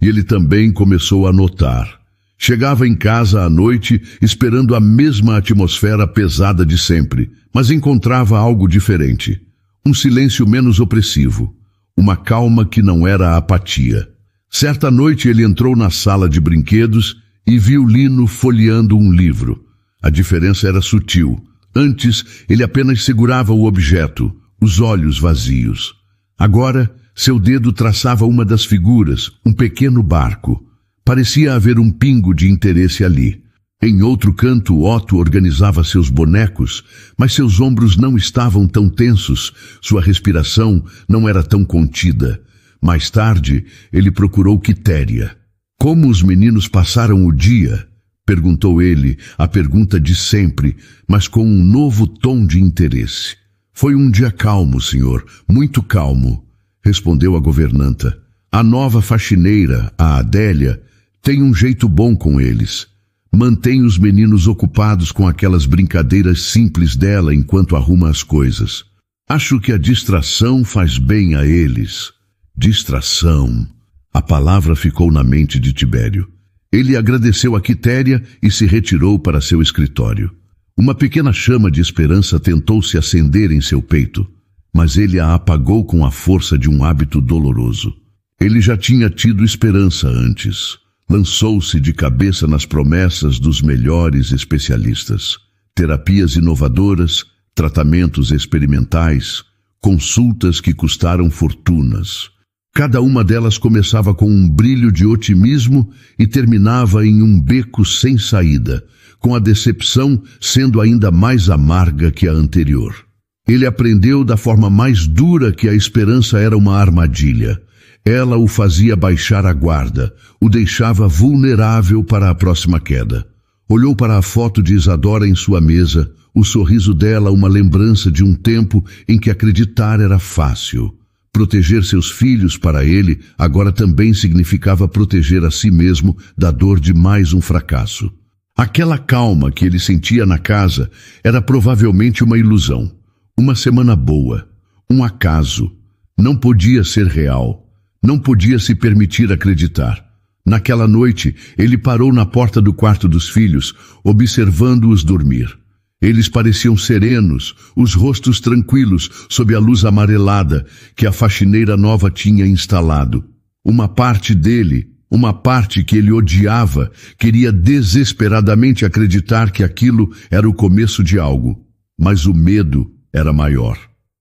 E ele também começou a notar. Chegava em casa à noite esperando a mesma atmosfera pesada de sempre, mas encontrava algo diferente. Um silêncio menos opressivo, uma calma que não era apatia. Certa noite ele entrou na sala de brinquedos e viu Lino folheando um livro. A diferença era sutil. Antes, ele apenas segurava o objeto, os olhos vazios. Agora, seu dedo traçava uma das figuras, um pequeno barco. Parecia haver um pingo de interesse ali. Em outro canto, Otto organizava seus bonecos, mas seus ombros não estavam tão tensos, sua respiração não era tão contida. Mais tarde, ele procurou Quitéria. Como os meninos passaram o dia? Perguntou ele, a pergunta de sempre, mas com um novo tom de interesse. Foi um dia calmo, senhor, muito calmo, respondeu a governanta. A nova faxineira, a Adélia, tem um jeito bom com eles. Mantém os meninos ocupados com aquelas brincadeiras simples dela enquanto arruma as coisas. Acho que a distração faz bem a eles. Distração. A palavra ficou na mente de Tibério. Ele agradeceu a Quitéria e se retirou para seu escritório. Uma pequena chama de esperança tentou se acender em seu peito, mas ele a apagou com a força de um hábito doloroso. Ele já tinha tido esperança antes. Lançou-se de cabeça nas promessas dos melhores especialistas. Terapias inovadoras, tratamentos experimentais, consultas que custaram fortunas. Cada uma delas começava com um brilho de otimismo e terminava em um beco sem saída, com a decepção sendo ainda mais amarga que a anterior. Ele aprendeu da forma mais dura que a esperança era uma armadilha. Ela o fazia baixar a guarda, o deixava vulnerável para a próxima queda. Olhou para a foto de Isadora em sua mesa, o sorriso dela uma lembrança de um tempo em que acreditar era fácil. Proteger seus filhos para ele agora também significava proteger a si mesmo da dor de mais um fracasso. Aquela calma que ele sentia na casa era provavelmente uma ilusão, uma semana boa, um acaso. Não podia ser real, não podia se permitir acreditar. Naquela noite, ele parou na porta do quarto dos filhos, observando-os dormir. Eles pareciam serenos, os rostos tranquilos, sob a luz amarelada que a faxineira nova tinha instalado. Uma parte dele, uma parte que ele odiava, queria desesperadamente acreditar que aquilo era o começo de algo. Mas o medo era maior.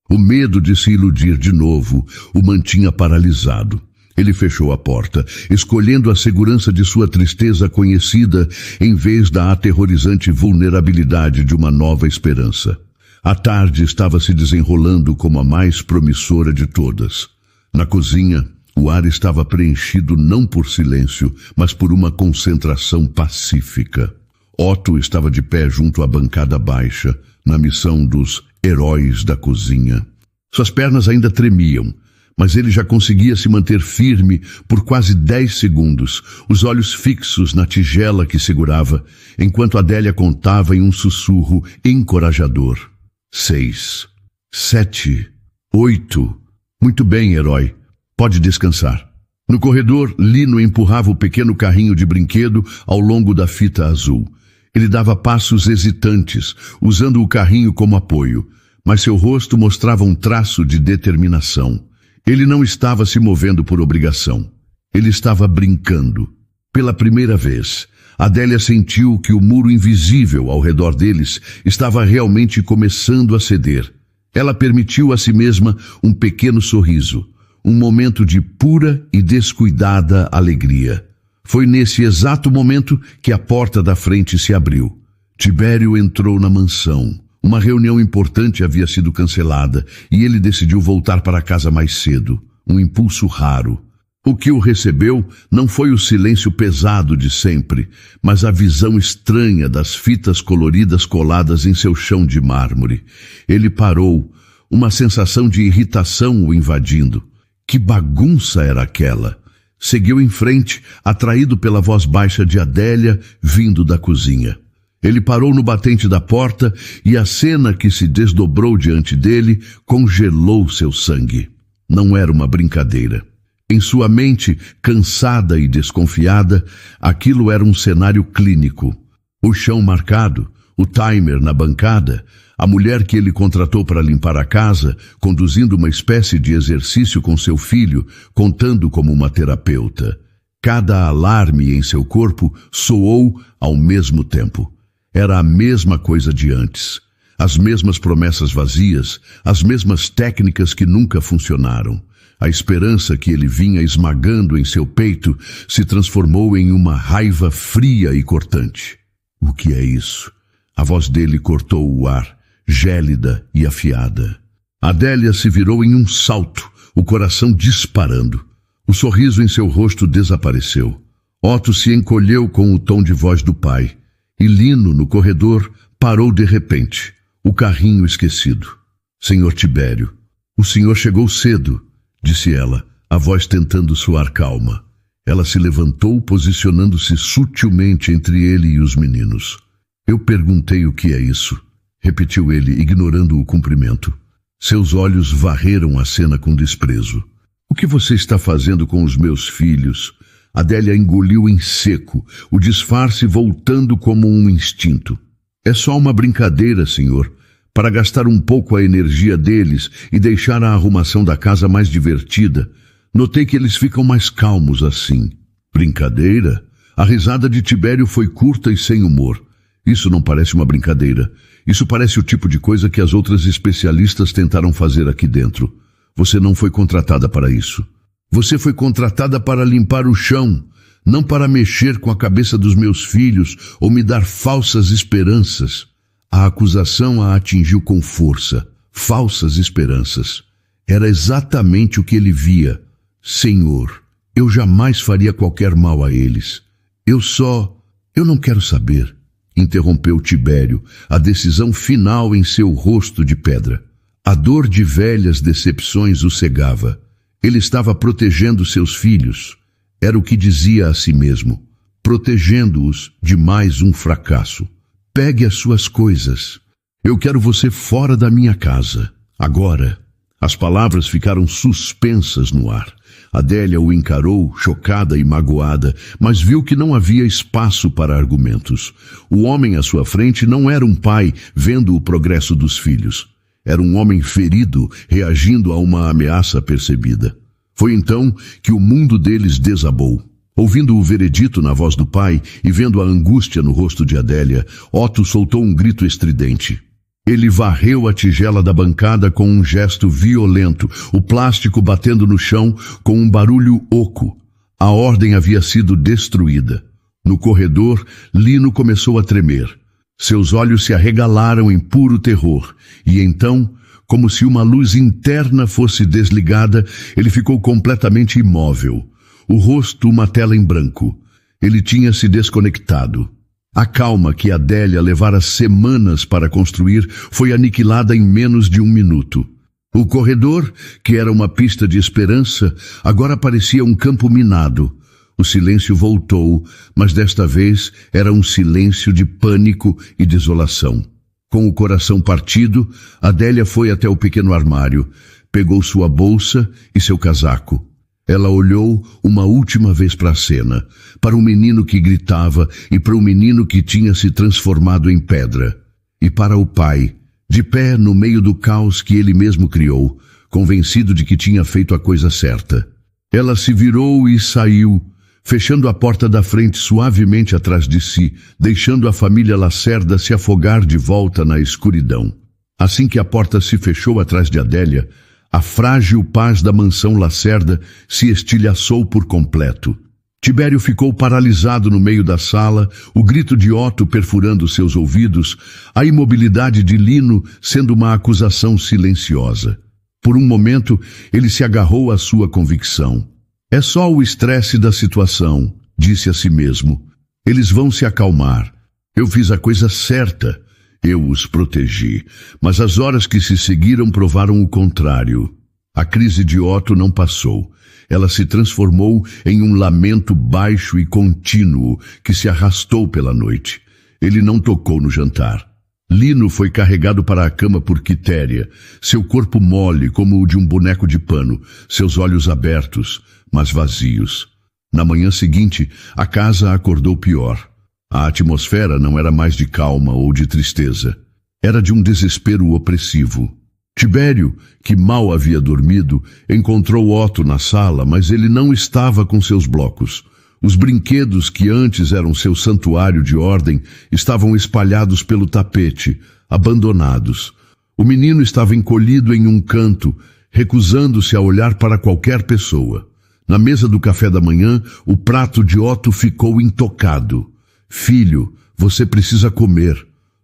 O medo de se iludir de novo o mantinha paralisado. Ele fechou a porta, escolhendo a segurança de sua tristeza conhecida em vez da aterrorizante vulnerabilidade de uma nova esperança. A tarde estava se desenrolando como a mais promissora de todas. Na cozinha, o ar estava preenchido não por silêncio, mas por uma concentração pacífica. Otto estava de pé junto à bancada baixa, na missão dos heróis da cozinha. Suas pernas ainda tremiam, mas ele já conseguia se manter firme por quase 10 segundos, os olhos fixos na tigela que segurava, enquanto Adélia contava em um sussurro encorajador. 6, 7, 8. Muito bem, herói. Pode descansar. No corredor, Lino empurrava o pequeno carrinho de brinquedo ao longo da fita azul. Ele dava passos hesitantes, usando o carrinho como apoio, mas seu rosto mostrava um traço de determinação. Ele não estava se movendo por obrigação. Ele estava brincando. Pela primeira vez, Adélia sentiu que o muro invisível ao redor deles estava realmente começando a ceder. Ela permitiu a si mesma um pequeno sorriso, um momento de pura e descuidada alegria. Foi nesse exato momento que a porta da frente se abriu. Tibério entrou na mansão. Uma reunião importante havia sido cancelada e ele decidiu voltar para casa mais cedo, um impulso raro. O que o recebeu não foi o silêncio pesado de sempre, mas a visão estranha das fitas coloridas coladas em seu chão de mármore. Ele parou, uma sensação de irritação o invadindo. Que bagunça era aquela? Seguiu em frente, atraído pela voz baixa de Adélia, vindo da cozinha. Ele parou no batente da porta e a cena que se desdobrou diante dele congelou seu sangue. Não era uma brincadeira. Em sua mente, cansada e desconfiada, aquilo era um cenário clínico. O chão marcado, o timer na bancada, a mulher que ele contratou para limpar a casa, conduzindo uma espécie de exercício com seu filho, contando como uma terapeuta. Cada alarme em seu corpo soou ao mesmo tempo. Era a mesma coisa de antes. As mesmas promessas vazias, as mesmas técnicas que nunca funcionaram. A esperança que ele vinha esmagando em seu peito se transformou em uma raiva fria e cortante. O que é isso? A voz dele cortou o ar, gélida e afiada. Adélia se virou em um salto, o coração disparando. O sorriso em seu rosto desapareceu. Otto se encolheu com o tom de voz do pai. E Lino, no corredor, parou de repente. O carrinho esquecido. Senhor Tibério, o senhor chegou cedo, disse ela, a voz tentando soar calma. Ela se levantou, posicionando-se sutilmente entre ele e os meninos. Eu perguntei o que é isso, repetiu ele, ignorando o cumprimento. Seus olhos varreram a cena com desprezo. O que você está fazendo com os meus filhos? Adélia engoliu em seco, o disfarce voltando como um instinto. É só uma brincadeira, senhor, para gastar um pouco a energia deles e deixar a arrumação da casa mais divertida. Notei que eles ficam mais calmos assim. Brincadeira? A risada de Tibério foi curta e sem humor. Isso não parece uma brincadeira. Isso parece o tipo de coisa que as outras especialistas tentaram fazer aqui dentro. Você não foi contratada para isso. Você foi contratada para limpar o chão, não para mexer com a cabeça dos meus filhos ou me dar falsas esperanças. A acusação a atingiu com força. Falsas esperanças. Era exatamente o que ele via. Senhor, eu jamais faria qualquer mal a eles. Eu não quero saber, interrompeu Tibério, a decisão final em seu rosto de pedra. A dor de velhas decepções o cegava. Ele estava protegendo seus filhos. Era o que dizia a si mesmo, protegendo-os de mais um fracasso. Pegue as suas coisas. Eu quero você fora da minha casa. Agora. As palavras ficaram suspensas no ar. Adélia o encarou, chocada e magoada, mas viu que não havia espaço para argumentos. O homem à sua frente não era um pai vendo o progresso dos filhos. Era um homem ferido, reagindo a uma ameaça percebida. Foi então que o mundo deles desabou. Ouvindo o veredito na voz do pai e vendo a angústia no rosto de Adélia, Otto soltou um grito estridente. Ele varreu a tigela da bancada com um gesto violento, o plástico batendo no chão com um barulho oco. A ordem havia sido destruída. No corredor, Lino começou a tremer. Seus olhos se arregalaram em puro terror, e então, como se uma luz interna fosse desligada, ele ficou completamente imóvel. O rosto uma tela em branco. Ele tinha se desconectado. A calma que Adélia levara semanas para construir foi aniquilada em menos de 1 minuto. O corredor, que era uma pista de esperança, agora parecia um campo minado. O silêncio voltou, mas desta vez era um silêncio de pânico e desolação. Com o coração partido, Adélia foi até o pequeno armário, pegou sua bolsa e seu casaco. Ela olhou uma última vez para a cena, para o menino que gritava e para o menino que tinha se transformado em pedra. E para o pai, de pé no meio do caos que ele mesmo criou, convencido de que tinha feito a coisa certa. Ela se virou e saiu, fechando a porta da frente suavemente atrás de si, deixando a família Lacerda se afogar de volta na escuridão. Assim que a porta se fechou atrás de Adélia, a frágil paz da mansão Lacerda se estilhaçou por completo. Tibério ficou paralisado no meio da sala, o grito de Otto perfurando seus ouvidos, a imobilidade de Lino sendo uma acusação silenciosa. Por um momento, ele se agarrou à sua convicção. É só o estresse da situação, disse a si mesmo. Eles vão se acalmar. Eu fiz a coisa certa. Eu os protegi, mas as horas que se seguiram provaram o contrário. A crise de Otto não passou. ela se transformou em um lamento baixo e contínuo que se arrastou pela noite. Ele não tocou no jantar. Lino foi carregado para a cama por Quitéria, seu corpo mole como o de um boneco de pano, seus olhos abertos, mas vazios. Na manhã seguinte, a casa acordou pior. A atmosfera não era mais de calma ou de tristeza. Era de um desespero opressivo. Tibério, que mal havia dormido, encontrou Otto na sala, mas ele não estava com seus blocos. Os brinquedos que antes eram seu santuário de ordem estavam espalhados pelo tapete, abandonados. O menino estava encolhido em um canto, recusando-se a olhar para qualquer pessoa. Na mesa do café da manhã, o prato de Otto ficou intocado. "Filho, você precisa comer.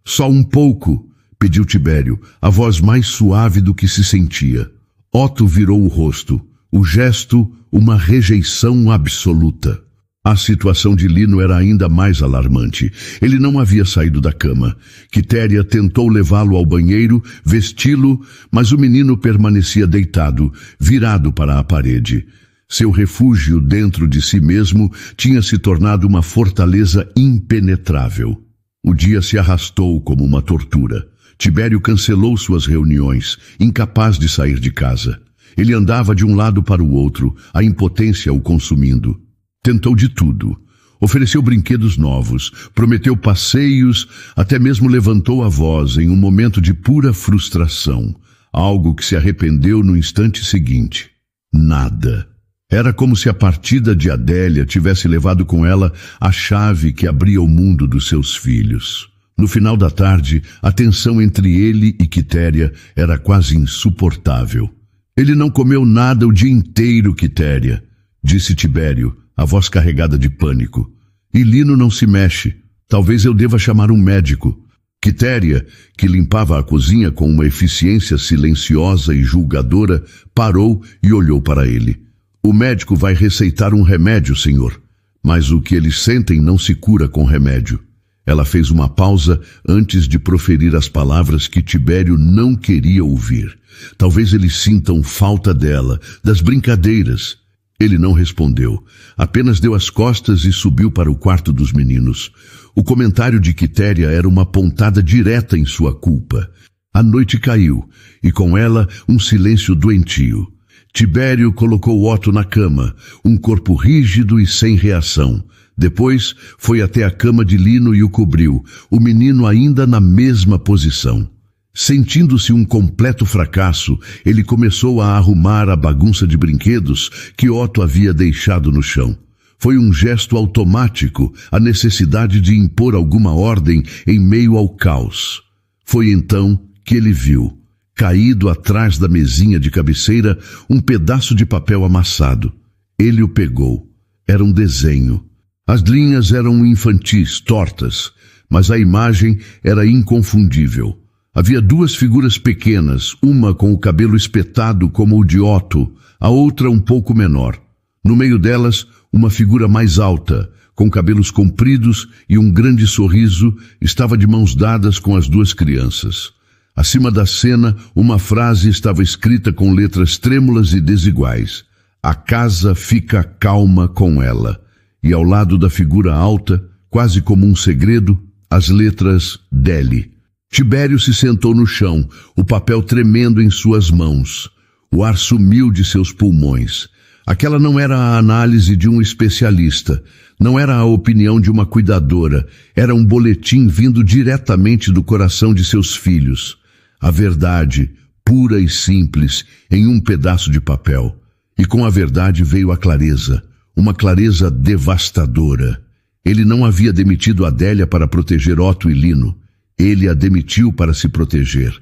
Só um pouco", pediu Tibério, a voz mais suave do que se sentia. Otto virou o rosto, o gesto uma rejeição absoluta. A situação de Lino era ainda mais alarmante. Ele não havia saído da cama. Quitéria tentou levá-lo ao banheiro, vesti-lo, mas o menino permanecia deitado, virado para a parede. Seu refúgio dentro de si mesmo tinha se tornado uma fortaleza impenetrável. O dia se arrastou como uma tortura. Tibério cancelou suas reuniões, incapaz de sair de casa. Ele andava de um lado para o outro, a impotência o consumindo. Tentou de tudo. Ofereceu brinquedos novos, prometeu passeios, até mesmo levantou a voz em um momento de pura frustração, algo que se arrependeu no instante seguinte. Nada. Era como se a partida de Adélia tivesse levado com ela a chave que abria o mundo dos seus filhos. No final da tarde, a tensão entre ele e Quitéria era quase insuportável. "Ele não comeu nada o dia inteiro, Quitéria", disse Tibério, a voz carregada de pânico. "E Lino não se mexe. Talvez eu deva chamar um médico." Quitéria, que limpava a cozinha com uma eficiência silenciosa e julgadora, parou e olhou para ele. "O médico vai receitar um remédio, senhor. Mas o que eles sentem não se cura com remédio." Ela fez uma pausa antes de proferir as palavras que Tibério não queria ouvir. Talvez eles sintam falta dela, das brincadeiras. Ele não respondeu, apenas deu as costas e subiu para o quarto dos meninos. O comentário de Quitéria era uma pontada direta em sua culpa. A noite caiu, e com ela um silêncio doentio. Tibério colocou Otto na cama, um corpo rígido e sem reação. Depois foi até a cama de Lino e o cobriu, o menino ainda na mesma posição. Sentindo-se um completo fracasso, ele começou a arrumar a bagunça de brinquedos que Otto havia deixado no chão. Foi um gesto automático, a necessidade de impor alguma ordem em meio ao caos. Foi então que ele viu, caído atrás da mesinha de cabeceira, um pedaço de papel amassado. Ele o pegou. Era um desenho. As linhas eram infantis, tortas, mas a imagem era inconfundível. Havia duas figuras pequenas, uma com o cabelo espetado como o de Otto, a outra um pouco menor. No meio delas, uma figura mais alta, com cabelos compridos e um grande sorriso, estava de mãos dadas com as duas crianças. Acima da cena, uma frase estava escrita com letras trêmulas e desiguais. "A casa fica calma com ela." E ao lado da figura alta, quase como um segredo, as letras Deli. Tibério se sentou no chão, o papel tremendo em suas mãos. O ar sumiu de seus pulmões. Aquela não era a análise de um especialista, não era a opinião de uma cuidadora, era um boletim vindo diretamente do coração de seus filhos. A verdade, pura e simples, em um pedaço de papel. E com a verdade veio a clareza, uma clareza devastadora. Ele não havia demitido Adélia para proteger Otto e Lino. Ele a demitiu para se proteger.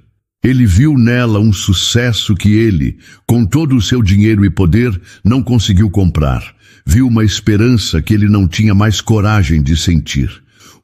Ele viu nela um sucesso que ele, com todo o seu dinheiro e poder, não conseguiu comprar. Viu uma esperança que ele não tinha mais coragem de sentir.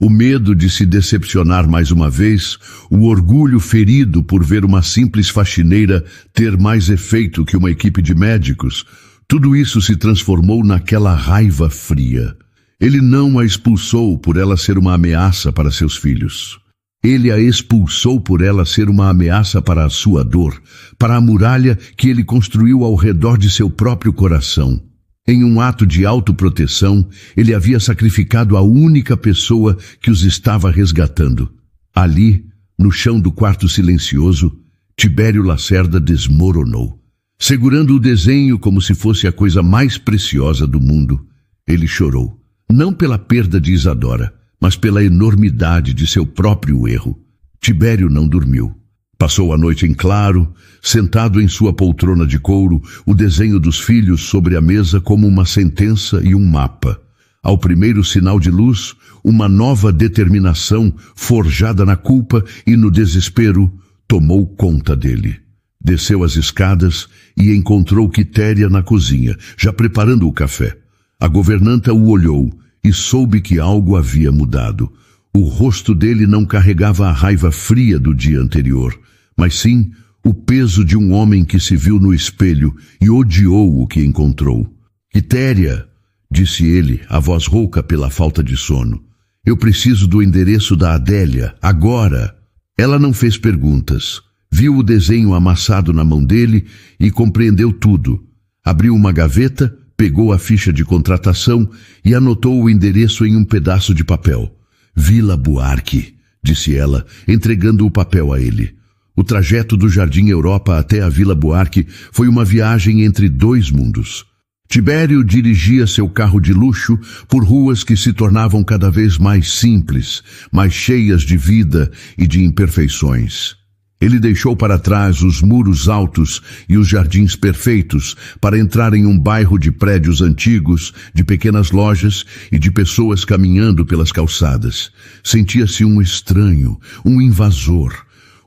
O medo de se decepcionar mais uma vez, o orgulho ferido por ver uma simples faxineira ter mais efeito que uma equipe de médicos, tudo isso se transformou naquela raiva fria. Ele não a expulsou por ela ser uma ameaça para seus filhos. Ele a expulsou por ela ser uma ameaça para a sua dor, para a muralha que ele construiu ao redor de seu próprio coração. Em um ato de autoproteção, ele havia sacrificado a única pessoa que os estava resgatando. Ali, no chão do quarto silencioso, Tibério Lacerda desmoronou. Segurando o desenho como se fosse a coisa mais preciosa do mundo, ele chorou. Não pela perda de Isadora, mas pela enormidade de seu próprio erro. Tibério não dormiu. Passou a noite em claro, sentado em sua poltrona de couro, o desenho dos filhos sobre a mesa como uma sentença e um mapa. Ao primeiro sinal de luz, uma nova determinação, forjada na culpa e no desespero, tomou conta dele. Desceu as escadas e encontrou Quitéria na cozinha, já preparando o café. A governanta o olhou e soube que algo havia mudado. O rosto dele não carregava a raiva fria do dia anterior, mas sim o peso de um homem que se viu no espelho e odiou o que encontrou. Quitéria, disse ele, a voz rouca pela falta de sono. Eu preciso do endereço da Adélia, agora. Ela não fez perguntas. Viu o desenho amassado na mão dele e compreendeu tudo. Abriu uma gaveta, pegou a ficha de contratação e anotou o endereço em um pedaço de papel. Vila Buarque, disse ela, entregando o papel a ele. O trajeto do Jardim Europa até a Vila Buarque foi uma viagem entre dois mundos. Tibério dirigia seu carro de luxo por ruas que se tornavam cada vez mais simples, mais cheias de vida e de imperfeições. Ele deixou para trás os muros altos e os jardins perfeitos para entrar em um bairro de prédios antigos, de pequenas lojas e de pessoas caminhando pelas calçadas. Sentia-se um estranho, um invasor.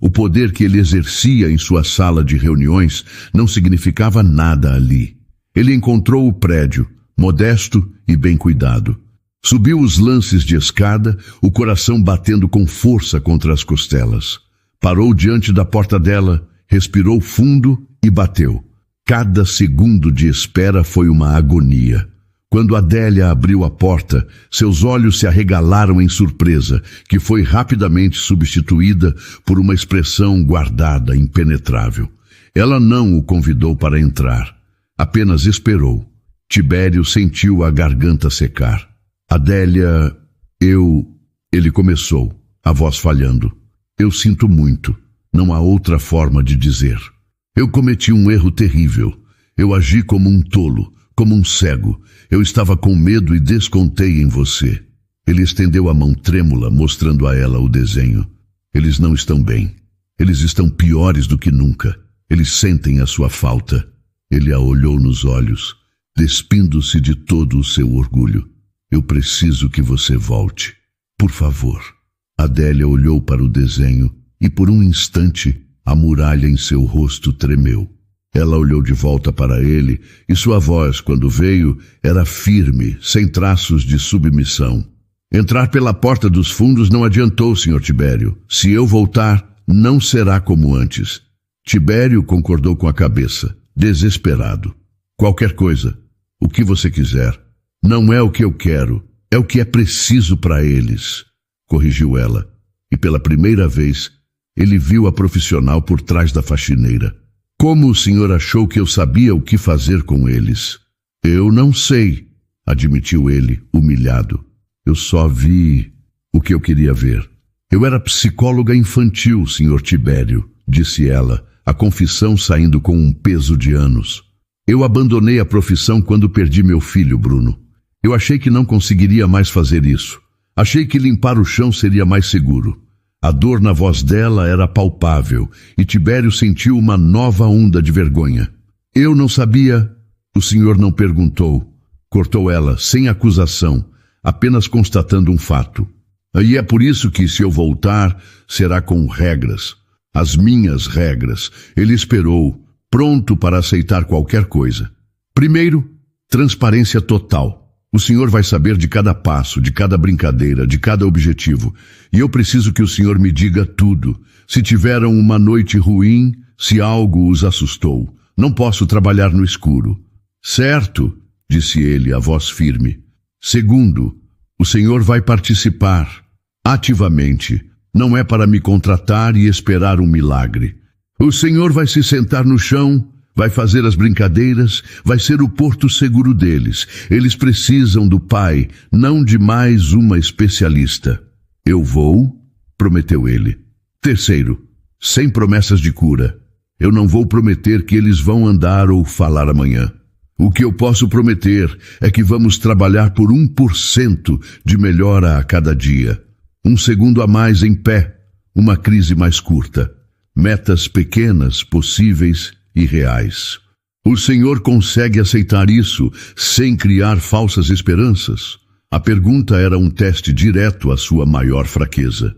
O poder que ele exercia em sua sala de reuniões não significava nada ali. Ele encontrou o prédio, modesto e bem cuidado. Subiu os lances de escada, o coração batendo com força contra as costelas. Parou diante da porta dela, respirou fundo e bateu. Cada segundo de espera foi uma agonia. Quando Adélia abriu a porta, seus olhos se arregalaram em surpresa, que foi rapidamente substituída por uma expressão guardada, impenetrável. Ela não o convidou para entrar, apenas esperou. Tibério sentiu a garganta secar. Adélia, Ele começou, a voz falhando. Eu sinto muito, não há outra forma de dizer. Eu cometi um erro terrível. Eu agi como um tolo, como um cego. Eu estava com medo e descontei em você. Ele estendeu a mão trêmula, mostrando a ela o desenho. Eles não estão bem. Eles estão piores do que nunca. Eles sentem a sua falta. Ele a olhou nos olhos, despindo-se de todo o seu orgulho. Eu preciso que você volte. Por favor. Adélia olhou para o desenho e por um instante a muralha em seu rosto tremeu. Ela olhou de volta para ele e sua voz, quando veio, era firme, sem traços de submissão. Entrar pela porta dos fundos não adiantou, Sr. Tibério. Se eu voltar, não será como antes. Tibério concordou com a cabeça, desesperado. Qualquer coisa, o que você quiser. Não é o que eu quero, é o que é preciso para eles, corrigiu ela. E pela primeira vez, ele viu a profissional por trás da faxineira. Como o senhor achou que eu sabia o que fazer com eles? Eu não sei, admitiu ele, humilhado. Eu só vi o que eu queria ver. Eu era psicóloga infantil, Sr. Tibério, disse ela, a confissão saindo com um peso de anos. Eu abandonei a profissão quando perdi meu filho, Bruno. Eu achei que não conseguiria mais fazer isso. Achei que limpar o chão seria mais seguro. A dor na voz dela era palpável e Tibério sentiu uma nova onda de vergonha. Eu não sabia. O senhor não perguntou. Cortou ela, sem acusação, apenas constatando um fato. E é por isso que, se eu voltar, será com regras. As minhas regras. Ele esperou, pronto para aceitar qualquer coisa. Primeiro, transparência total. O senhor vai saber de cada passo, de cada brincadeira, de cada objetivo. E eu preciso que o senhor me diga tudo. Se tiveram uma noite ruim, se algo os assustou. Não posso trabalhar no escuro. Certo, disse ele, a voz firme. Segundo, o senhor vai participar, ativamente. Não é para me contratar e esperar um milagre. O senhor vai se sentar no chão, Vai fazer as brincadeiras, vai ser o porto seguro deles. Eles precisam do pai, não de mais uma especialista. Eu vou, prometeu ele. Terceiro, sem promessas de cura. Eu não vou prometer que eles vão andar ou falar amanhã. O que eu posso prometer é que vamos trabalhar por 1% de melhora a cada dia. 1 segundo a mais em pé, uma crise mais curta. Metas pequenas, possíveis e reais. O Senhor consegue aceitar isso sem criar falsas esperanças? A pergunta era um teste direto à sua maior fraqueza.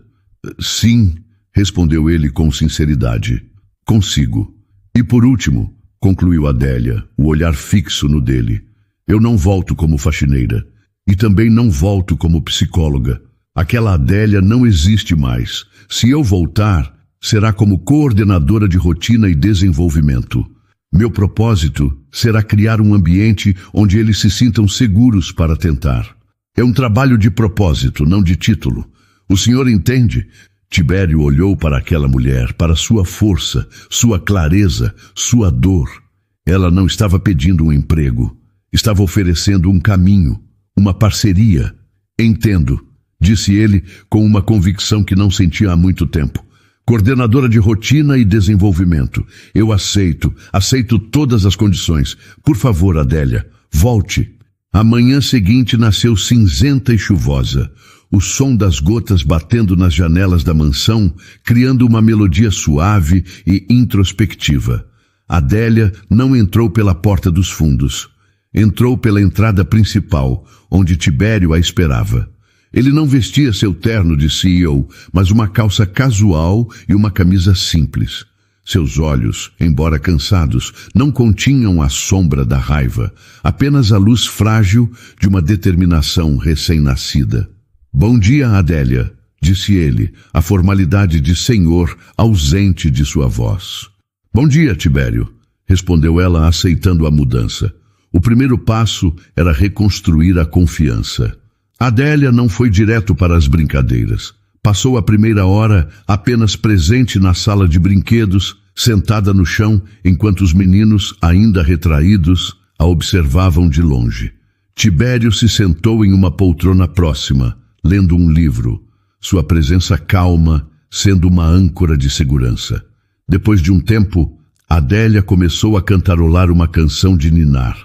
Sim, respondeu ele com sinceridade. Consigo. E por último, concluiu Adélia, o olhar fixo no dele. Eu não volto como faxineira. E também não volto como psicóloga. Aquela Adélia não existe mais. Se eu voltar, será como coordenadora de rotina e desenvolvimento. Meu propósito será criar um ambiente onde eles se sintam seguros para tentar. É um trabalho de propósito, não de título. O senhor entende? Tibério olhou para aquela mulher, para sua força, sua clareza, sua dor. Ela não estava pedindo um emprego. Estava oferecendo um caminho, uma parceria. Entendo, disse ele com uma convicção que não sentia há muito tempo. Coordenadora de rotina e desenvolvimento. Eu aceito todas as condições. Por favor, Adélia, volte. A manhã seguinte nasceu cinzenta e chuvosa. O som das gotas batendo nas janelas da mansão, criando uma melodia suave e introspectiva. Adélia não entrou pela porta dos fundos. Entrou pela entrada principal, onde Tibério a esperava. Ele não vestia seu terno de CEO, mas uma calça casual e uma camisa simples. Seus olhos, embora cansados, não continham a sombra da raiva, apenas a luz frágil de uma determinação recém-nascida. Bom dia, Adélia, disse ele, a formalidade de senhor ausente de sua voz. Bom dia, Tibério, respondeu ela, aceitando a mudança. O primeiro passo era reconstruir a confiança. Adélia não foi direto para as brincadeiras. Passou a primeira hora apenas presente na sala de brinquedos, sentada no chão, enquanto os meninos, ainda retraídos, a observavam de longe. Tibério se sentou em uma poltrona próxima, lendo um livro, sua presença calma, sendo uma âncora de segurança. Depois de um tempo, Adélia começou a cantarolar uma canção de ninar,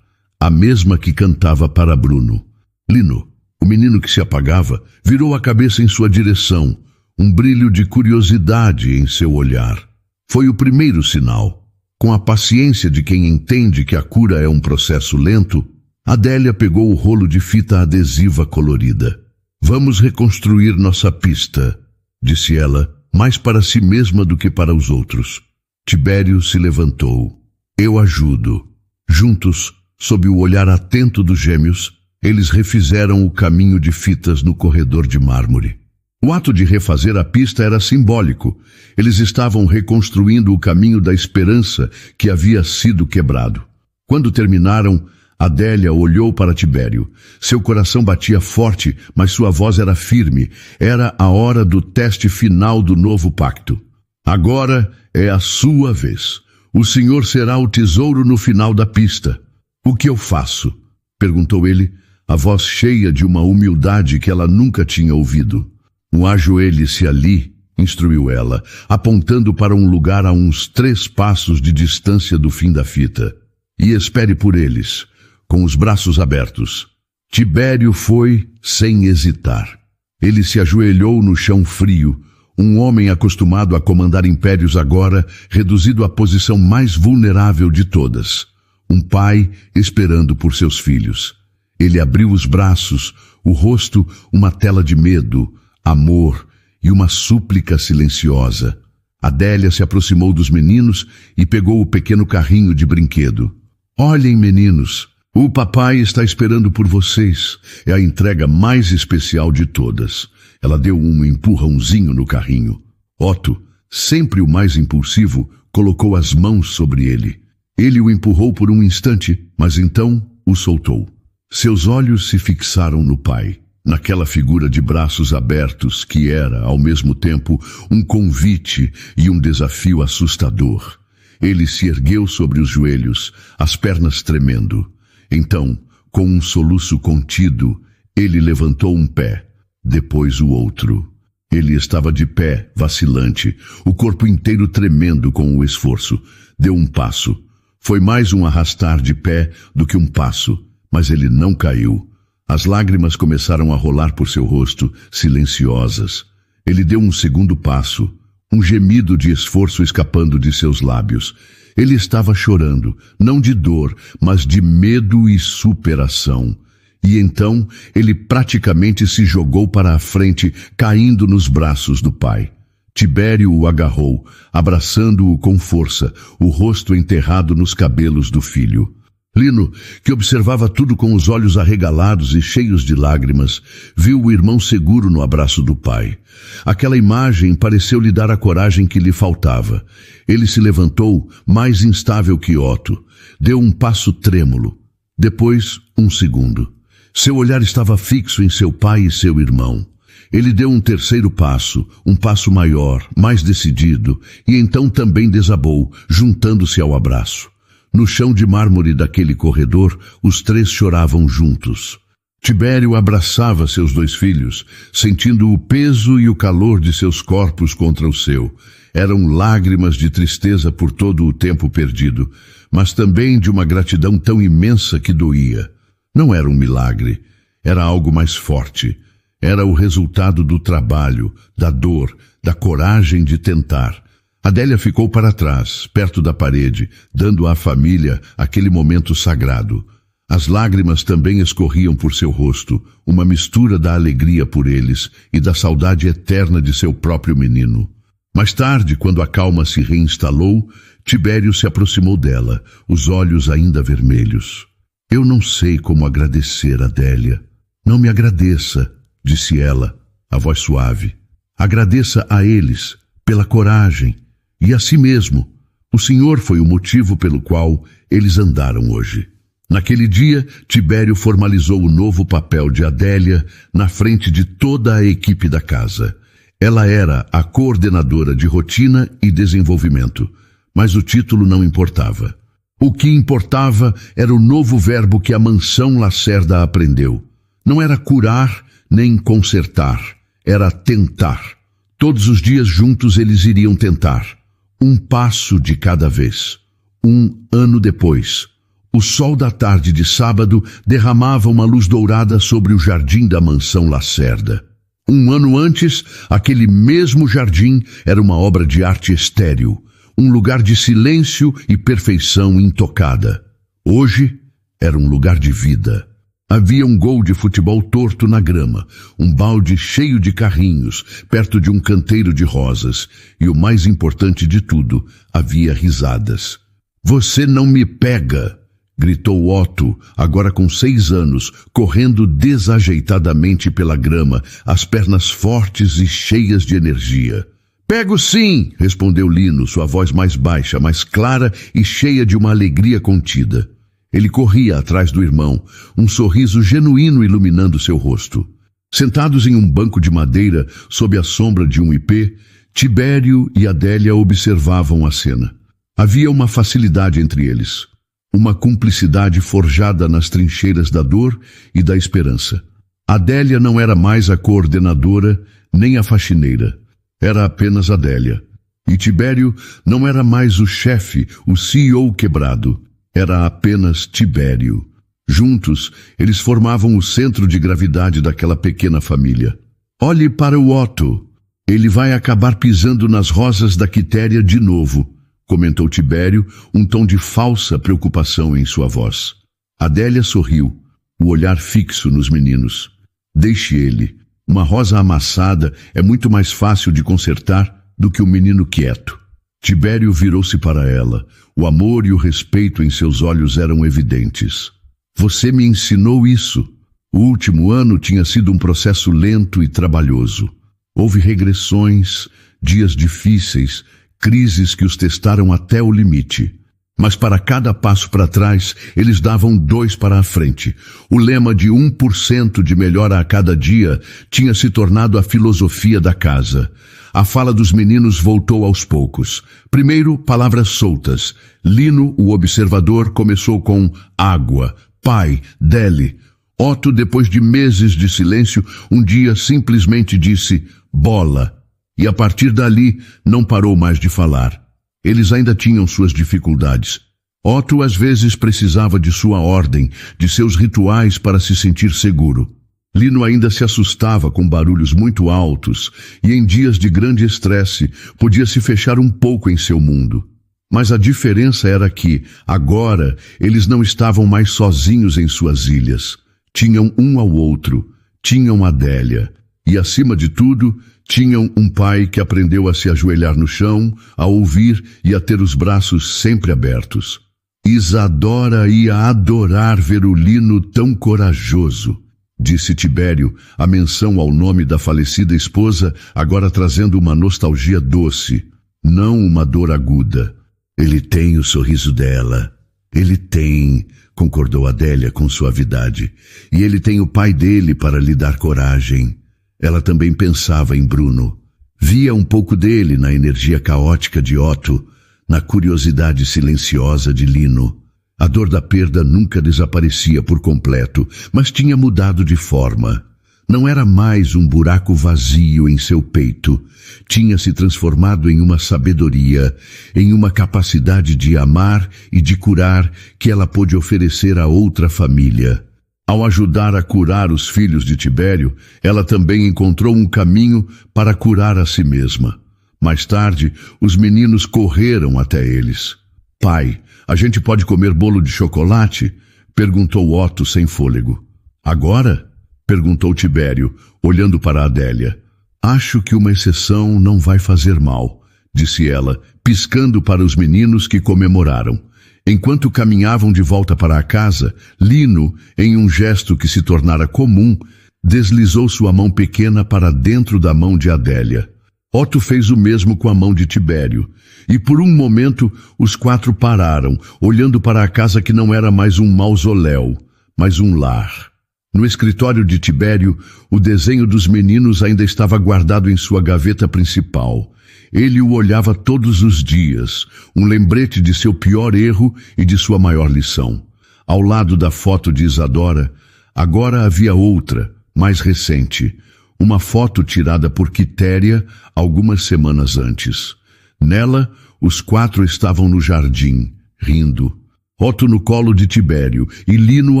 a mesma que cantava para Bruno. Lino, o menino que se apagava, virou a cabeça em sua direção, um brilho de curiosidade em seu olhar. Foi o primeiro sinal. Com a paciência de quem entende que a cura é um processo lento, Adélia pegou o rolo de fita adesiva colorida. Vamos reconstruir nossa pista, disse ela, mais para si mesma do que para os outros. Tibério se levantou. Eu ajudo. Juntos, sob o olhar atento dos gêmeos, eles refizeram o caminho de fitas no corredor de mármore. O ato de refazer a pista era simbólico. Eles estavam reconstruindo o caminho da esperança que havia sido quebrado. Quando terminaram, Adélia olhou para Tibério. Seu coração batia forte, mas sua voz era firme. Era a hora do teste final do novo pacto. Agora é a sua vez. O senhor será o tesouro no final da pista. O que eu faço? Perguntou ele, a voz cheia de uma humildade que ela nunca tinha ouvido. Ajoelhe-se ali, instruiu ela, apontando para um lugar a uns 3 passos de distância do fim da fita. E espere por eles, com os braços abertos. Tibério foi sem hesitar. Ele se ajoelhou no chão frio, um homem acostumado a comandar impérios agora, reduzido à posição mais vulnerável de todas. Um pai esperando por seus filhos. Ele abriu os braços, o rosto uma tela de medo, amor e uma súplica silenciosa. Adélia se aproximou dos meninos e pegou o pequeno carrinho de brinquedo. Olhem, meninos, o papai está esperando por vocês. É a entrega mais especial de todas. Ela deu um empurrãozinho no carrinho. Otto, sempre o mais impulsivo, colocou as mãos sobre ele. Ele o empurrou por um instante, mas então o soltou. Seus olhos se fixaram no pai, naquela figura de braços abertos que era, ao mesmo tempo, um convite e um desafio assustador. Ele se ergueu sobre os joelhos, as pernas tremendo. Então, com um soluço contido, ele levantou um pé, depois o outro. Ele estava de pé, vacilante, o corpo inteiro tremendo com o esforço. Deu um passo. Foi mais um arrastar de pé do que um passo, mas ele não caiu. As lágrimas começaram a rolar por seu rosto, silenciosas. Ele deu um segundo passo, um gemido de esforço escapando de seus lábios. Ele estava chorando, não de dor, mas de medo e superação. E então ele praticamente se jogou para a frente, caindo nos braços do pai. Tibério o agarrou, abraçando-o com força, o rosto enterrado nos cabelos do filho. Lino, que observava tudo com os olhos arregalados e cheios de lágrimas, viu o irmão seguro no abraço do pai. Aquela imagem pareceu lhe dar a coragem que lhe faltava. Ele se levantou, mais instável que Otto. Deu um passo trêmulo. Depois, um segundo. Seu olhar estava fixo em seu pai e seu irmão. Ele deu um terceiro passo, um passo maior, mais decidido, e então também desabou, juntando-se ao abraço. No chão de mármore daquele corredor, os três choravam juntos. Tibério abraçava seus dois filhos, sentindo o peso e o calor de seus corpos contra o seu. Eram lágrimas de tristeza por todo o tempo perdido, mas também de uma gratidão tão imensa que doía. Não era um milagre, era algo mais forte. Era o resultado do trabalho, da dor, da coragem de tentar. Adélia ficou para trás, perto da parede, dando à família aquele momento sagrado. As lágrimas também escorriam por seu rosto, uma mistura da alegria por eles e da saudade eterna de seu próprio menino. Mais tarde, quando a calma se reinstalou, Tibério se aproximou dela, os olhos ainda vermelhos. Eu não sei como agradecer, Adélia. Não me agradeça, disse ela, a voz suave. Agradeça a eles, pela coragem, e a si mesmo. O Senhor foi o motivo pelo qual eles andaram hoje. Naquele dia, Tibério formalizou o novo papel de Adélia na frente de toda a equipe da casa. Ela era a coordenadora de rotina e desenvolvimento, mas o título não importava. O que importava era o novo verbo que a mansão Lacerda aprendeu. Não era curar nem consertar, era tentar. Todos os dias juntos eles iriam tentar. Um passo de cada vez. Um ano depois, o sol da tarde de sábado derramava uma luz dourada sobre o jardim da mansão Lacerda. Um ano antes, aquele mesmo jardim era uma obra de arte estéril, um lugar de silêncio e perfeição intocada. Hoje, era um lugar de vida. Havia um gol de futebol torto na grama, um balde cheio de carrinhos, perto de um canteiro de rosas, e o mais importante de tudo, havia risadas. Você não me pega! Gritou Otto, agora com 6 anos, correndo desajeitadamente pela grama, as pernas fortes e cheias de energia. Pego sim! Respondeu Lino, sua voz mais baixa, mais clara e cheia de uma alegria contida. Ele corria atrás do irmão, um sorriso genuíno iluminando seu rosto. Sentados em um banco de madeira, sob a sombra de um ipê, Tibério e Adélia observavam a cena. Havia uma facilidade entre eles, uma cumplicidade forjada nas trincheiras da dor e da esperança. Adélia não era mais a coordenadora, nem a faxineira. Era apenas Adélia. E Tibério não era mais o chefe, o CEO quebrado. Era apenas Tibério. Juntos, eles formavam o centro de gravidade daquela pequena família. Olhe para o Otto. Ele vai acabar pisando nas rosas da Quitéria de novo, comentou Tibério, um tom de falsa preocupação em sua voz. Adélia sorriu, o olhar fixo nos meninos. Deixe ele. Uma rosa amassada é muito mais fácil de consertar do que um menino quieto. Tibério virou-se para ela. O amor e o respeito em seus olhos eram evidentes. Você me ensinou isso. O último ano tinha sido um processo lento e trabalhoso. Houve regressões, dias difíceis, crises que os testaram até o limite. Mas para cada passo para trás, eles davam 2 para a frente. O lema de 1% de melhora a cada dia tinha se tornado a filosofia da casa. A fala dos meninos voltou aos poucos. Primeiro, palavras soltas. Lino, o observador, começou com água, pai, Deli. Otto, depois de meses de silêncio, um dia simplesmente disse bola. E a partir dali, não parou mais de falar. Eles ainda tinham suas dificuldades. Otto às vezes precisava de sua ordem, de seus rituais para se sentir seguro. Lino ainda se assustava com barulhos muito altos e em dias de grande estresse podia se fechar um pouco em seu mundo. Mas a diferença era que, agora, eles não estavam mais sozinhos em suas ilhas. Tinham um ao outro, tinham Adélia e, acima de tudo, tinham um pai que aprendeu a se ajoelhar no chão, a ouvir e a ter os braços sempre abertos. Isadora ia adorar ver o Lino tão corajoso, disse Tibério, a menção ao nome da falecida esposa, agora trazendo uma nostalgia doce, não uma dor aguda. Ele tem o sorriso dela. Ele tem, concordou Adélia com suavidade, e ele tem o pai dele para lhe dar coragem. Ela também pensava em Bruno. Via um pouco dele na energia caótica de Otto, na curiosidade silenciosa de Lino. A dor da perda nunca desaparecia por completo, mas tinha mudado de forma. Não era mais um buraco vazio em seu peito. Tinha se transformado em uma sabedoria, em uma capacidade de amar e de curar que ela pôde oferecer a outra família. Ao ajudar a curar os filhos de Tibério, ela também encontrou um caminho para curar a si mesma. Mais tarde, os meninos correram até eles. Pai, a gente pode comer bolo de chocolate? Perguntou Otto sem fôlego. Agora? Perguntou Tibério, olhando para Adélia. Acho que uma exceção não vai fazer mal, disse ela, piscando para os meninos que comemoraram. Enquanto caminhavam de volta para a casa, Lino, em um gesto que se tornara comum, deslizou sua mão pequena para dentro da mão de Adélia. Otto fez o mesmo com a mão de Tibério, e por um momento os 4 pararam, olhando para a casa que não era mais um mausoléu, mas um lar. No escritório de Tibério, o desenho dos meninos ainda estava guardado em sua gaveta principal. Ele o olhava todos os dias, um lembrete de seu pior erro e de sua maior lição. Ao lado da foto de Isadora, agora havia outra, mais recente, uma foto tirada por Quitéria algumas semanas antes. Nela, os 4 estavam no jardim, rindo. Otto no colo de Tibério e Lino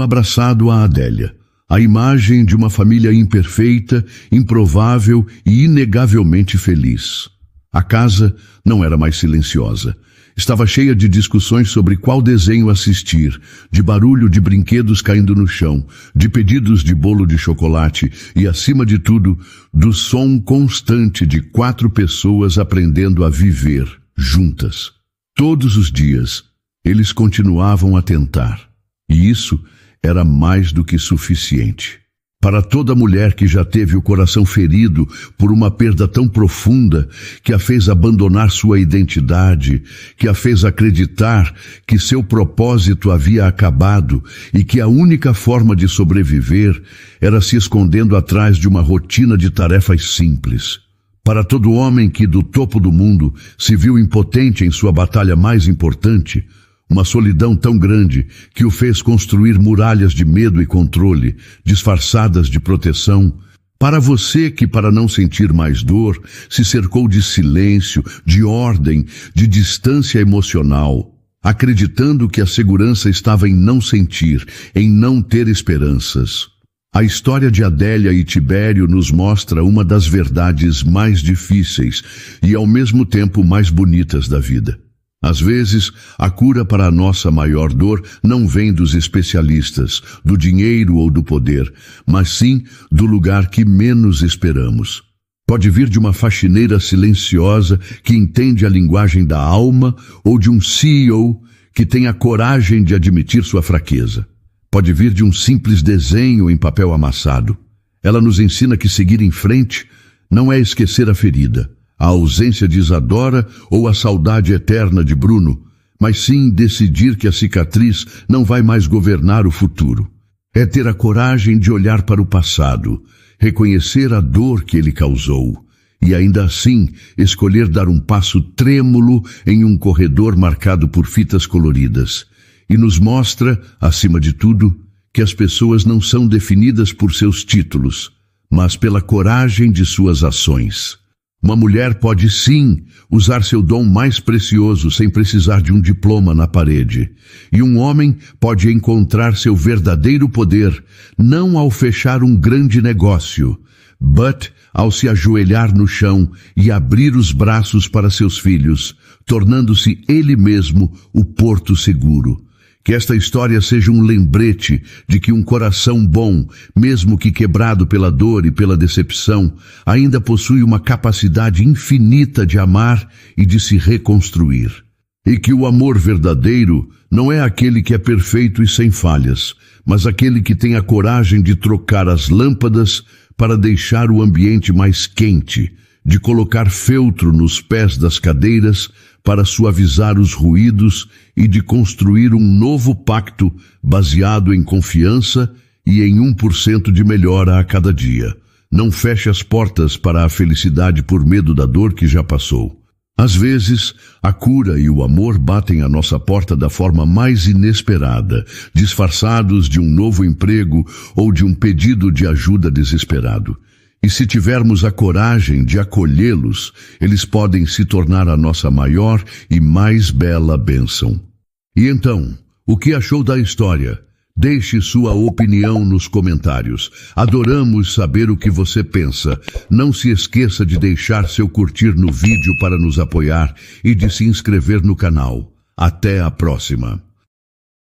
abraçado a Adélia. A imagem de uma família imperfeita, improvável e inegavelmente feliz. A casa não era mais silenciosa. Estava cheia de discussões sobre qual desenho assistir, de barulho de brinquedos caindo no chão, de pedidos de bolo de chocolate e, acima de tudo, do som constante de 4 pessoas aprendendo a viver juntas. Todos os dias, eles continuavam a tentar. E isso era mais do que suficiente. Para toda mulher que já teve o coração ferido por uma perda tão profunda que a fez abandonar sua identidade, que a fez acreditar que seu propósito havia acabado e que a única forma de sobreviver era se escondendo atrás de uma rotina de tarefas simples. Para todo homem que do topo do mundo se viu impotente em sua batalha mais importante, uma solidão tão grande que o fez construir muralhas de medo e controle, disfarçadas de proteção. Para você que, para não sentir mais dor, se cercou de silêncio, de ordem, de distância emocional, acreditando que a segurança estava em não sentir, em não ter esperanças. A história de Adélia e Tibério nos mostra uma das verdades mais difíceis e, ao mesmo tempo, mais bonitas da vida. Às vezes, a cura para a nossa maior dor não vem dos especialistas, do dinheiro ou do poder, mas sim do lugar que menos esperamos. Pode vir de uma faxineira silenciosa que entende a linguagem da alma ou de um CEO que tem a coragem de admitir sua fraqueza. Pode vir de um simples desenho em papel amassado. Ela nos ensina que seguir em frente não é esquecer a ferida, a ausência de Isadora ou a saudade eterna de Bruno, mas sim decidir que a cicatriz não vai mais governar o futuro. É ter a coragem de olhar para o passado, reconhecer a dor que ele causou, e ainda assim escolher dar um passo trêmulo em um corredor marcado por fitas coloridas. E nos mostra, acima de tudo, que as pessoas não são definidas por seus títulos, mas pela coragem de suas ações. Uma mulher pode sim usar seu dom mais precioso sem precisar de um diploma na parede. E um homem pode encontrar seu verdadeiro poder não ao fechar um grande negócio, but ao se ajoelhar no chão e abrir os braços para seus filhos, tornando-se ele mesmo o porto seguro. Que esta história seja um lembrete de que um coração bom, mesmo que quebrado pela dor e pela decepção, ainda possui uma capacidade infinita de amar e de se reconstruir. E que o amor verdadeiro não é aquele que é perfeito e sem falhas, mas aquele que tem a coragem de trocar as lâmpadas para deixar o ambiente mais quente, de colocar feltro nos pés das cadeiras para suavizar os ruídos e de construir um novo pacto baseado em confiança e em 1% de melhora a cada dia. Não feche as portas para a felicidade por medo da dor que já passou. Às vezes, a cura e o amor batem à nossa porta da forma mais inesperada, disfarçados de um novo emprego ou de um pedido de ajuda desesperado. E se tivermos a coragem de acolhê-los, eles podem se tornar a nossa maior e mais bela bênção. E então, o que achou da história? Deixe sua opinião nos comentários. Adoramos saber o que você pensa. Não se esqueça de deixar seu curtir no vídeo para nos apoiar e de se inscrever no canal. Até a próxima!